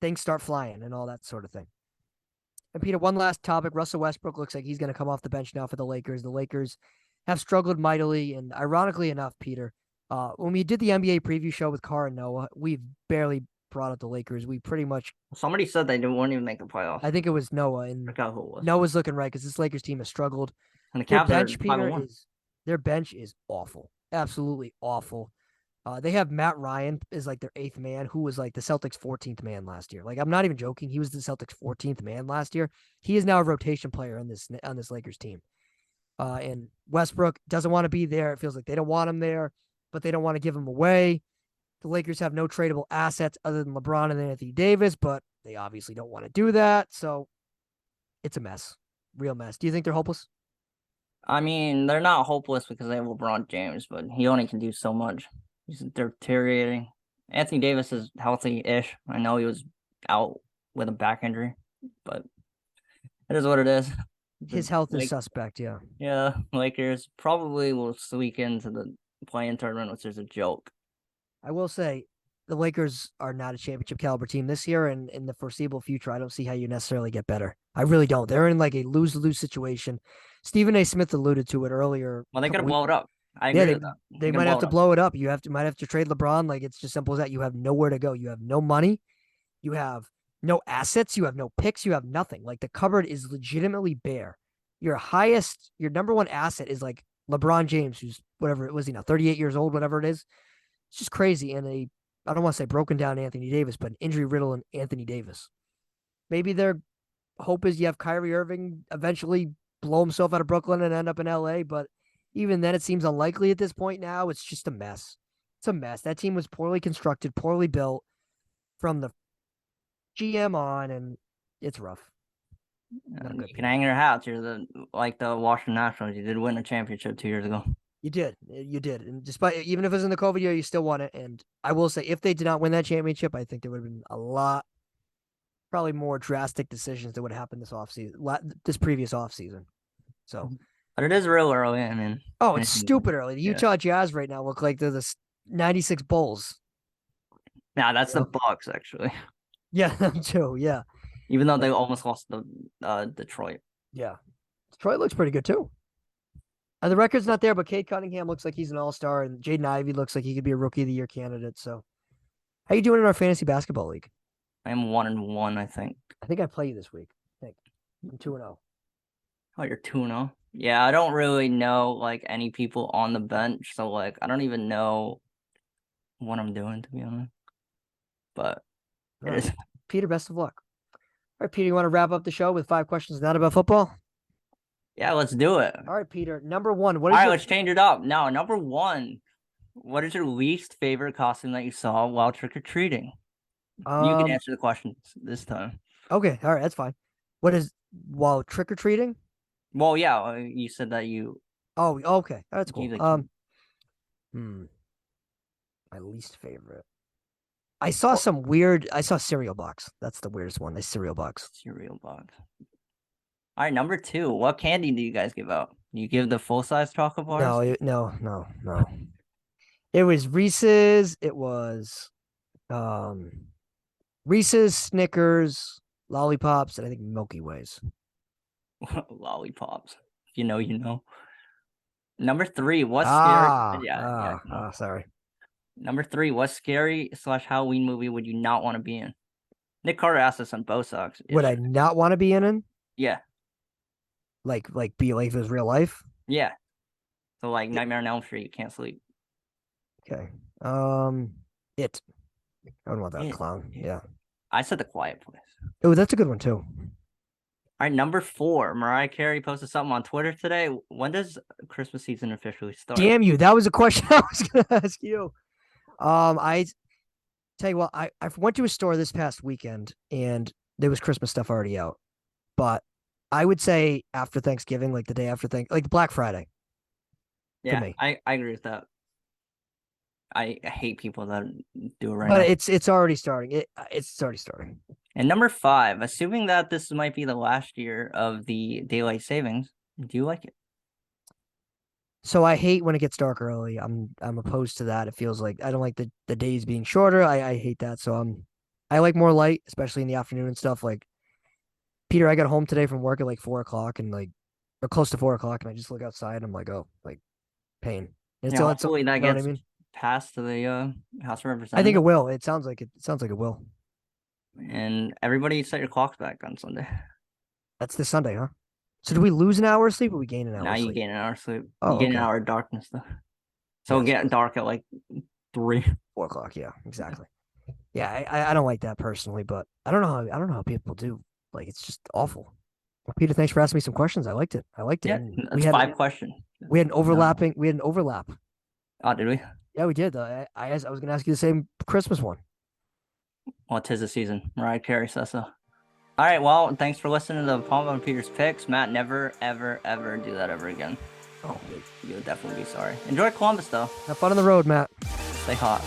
things start flying and all that sort of thing. And Peter, one last topic. Russell Westbrook looks like he's going to come off the bench now for the Lakers. The Lakers have struggled mightily. And ironically enough, Peter, when we did the NBA preview show with Carr and Noah, we've barely brought up the Lakers. We pretty much. Somebody said they wouldn't even make the playoffs. I think it was Noah. And I forgot who it was. Noah's looking right because this Lakers team has struggled. And the Their Cavs bench, are Peter, 5-1. their bench is awful. Absolutely awful. They have Matt Ryan is like their 8th man, who was like the Celtics' 14th man last year. Like, I'm not even joking. He was the Celtics' 14th man last year. He is now a rotation player on this Lakers team. And Westbrook doesn't want to be there. It feels like they don't want him there, but they don't want to give him away. The Lakers have no tradable assets other than LeBron and Anthony Davis, but they obviously don't want to do that. So it's a mess, real mess. Do you think they're hopeless? I mean, they're not hopeless because they have LeBron James, but he only can do so much. They're deteriorating. Anthony Davis is healthy-ish. I know he was out with a back injury, but it is what it is. His health is suspect, yeah. Yeah, Lakers probably will squeak into the play-in tournament, which is a joke. I will say the Lakers are not a championship caliber team this year, and in the foreseeable future, I don't see how you necessarily get better. I really don't. They're in like a lose-lose situation. Stephen A. Smith alluded to it earlier. Well, they got to blow it up. I agree with that. They might have to blow it up. Might have to trade LeBron. Like, it's just simple as that. You have nowhere to go. You have no money. You have no assets. You have no picks. You have nothing. Like, the cupboard is legitimately bare. Your number one asset is like LeBron James, who's whatever it was, 38 years old, whatever it is. It's just crazy. And I don't want to say broken down Anthony Davis, but injury riddled Anthony Davis. Maybe their hope is you have Kyrie Irving eventually blow himself out of Brooklyn and end up in LA, but even then, it seems unlikely at this point now. It's just a mess. It's a mess. That team was poorly constructed, poorly built from the GM on, and it's rough. You can hang your hats. You're the Washington Nationals. You did win a championship 2 years ago. You did. And even if it was in the COVID year, you still won it. And I will say, if they did not win that championship, I think there would have been probably more drastic decisions that would have happened this previous offseason. So. But it is real early. I mean, it's stupid early. The Utah Jazz right now look like they're the 96 Bulls. Nah, that's the Bucs, actually. Yeah, them too. Yeah. Even though they almost lost to Detroit. Yeah. Detroit looks pretty good too. The record's not there, but Cade Cunningham looks like he's an all-star, and Jaden Ivey looks like he could be a Rookie of the Year candidate. So, how you doing in our fantasy basketball league? I am 1-1, I think. I think I play you this week. I think I'm 2-0. Oh, you're 2-0? Yeah, I don't really know like any people on the bench, so like I don't even know what I'm doing, to be honest. But it is. Peter, best of luck. All right, Peter, you want to wrap up the show with 5 questions not about football? Yeah, let's do it. All right, Peter. Number 1. All right, let's change it up. Now, number 1. What is your least favorite costume that you saw while trick-or-treating? You can answer the questions this time. Okay, all right, that's fine. What is while trick-or-treating? Well, yeah, you said that you. Oh, okay, that's cool. My least favorite. I saw cereal box. That's the weirdest one. The cereal box. Cereal box. All right, number 2. What candy do you guys give out? Do you give the full-size chocolate bars? No. It was Reese's. It was Reese's, Snickers, lollipops, and I think Milky Ways. Lollipops. You know. Number 3. What's scary? Sorry. Number 3. What scary / Halloween movie would you not want to be in? Nick Carter asked us on Bo Sox. Would I not want to be in? Yeah. Like be like if it was real life? Yeah. So like Nightmare on Elm Street, you can't sleep. Okay. It. I don't want that clown. Yeah. I said The Quiet Place. Oh, that's a good one too. All right, number 4. Mariah Carey posted something on Twitter today. When does Christmas season officially start? Damn you! That was a question I was gonna ask you. I tell you what, I went to a store this past weekend and there was Christmas stuff already out, but I would say after Thanksgiving, like the day after like Black Friday. Yeah, me. I agree with that. I hate people that do it right now. But it's already starting. It's already starting. And number 5, assuming that this might be the last year of the daylight savings, do you like it? So I hate when it gets dark early. I'm opposed to that. It feels like I don't like the days being shorter. I hate that. So I like more light, especially in the afternoon and stuff. Like Peter, I got home today from work at like 4:00 and like or close to 4:00, and I just look outside and I'm like, oh, like pain. And Yeah, hopefully that you know gets what I mean? passed to the House of Representatives. I think it will. It sounds like it will. And everybody set your clocks back on Sunday. That's this Sunday, huh? So do we lose an hour of sleep or we gain an hour Now of you sleep? gain an hour of sleep. Oh, You gain an okay. hour of darkness though. So it'll get dark at like 3. 4:00, yeah, exactly. Yeah, I don't like that personally, but I don't know how people do. Like it's just awful. Well, Peter, thanks for asking me some questions. I liked it. Yeah, And that's 5 questions. We had an overlap. Oh, did we? Yeah, we did. I was going to ask you the same Christmas one. Well, 'tis the season. Mariah Carey says so. All right, well, thanks for listening to the Pombo and Peter's picks. Matt, never, ever, ever do that ever again. Oh, you would definitely be sorry. Enjoy Columbus, though. Have fun on the road, Matt. Stay hot.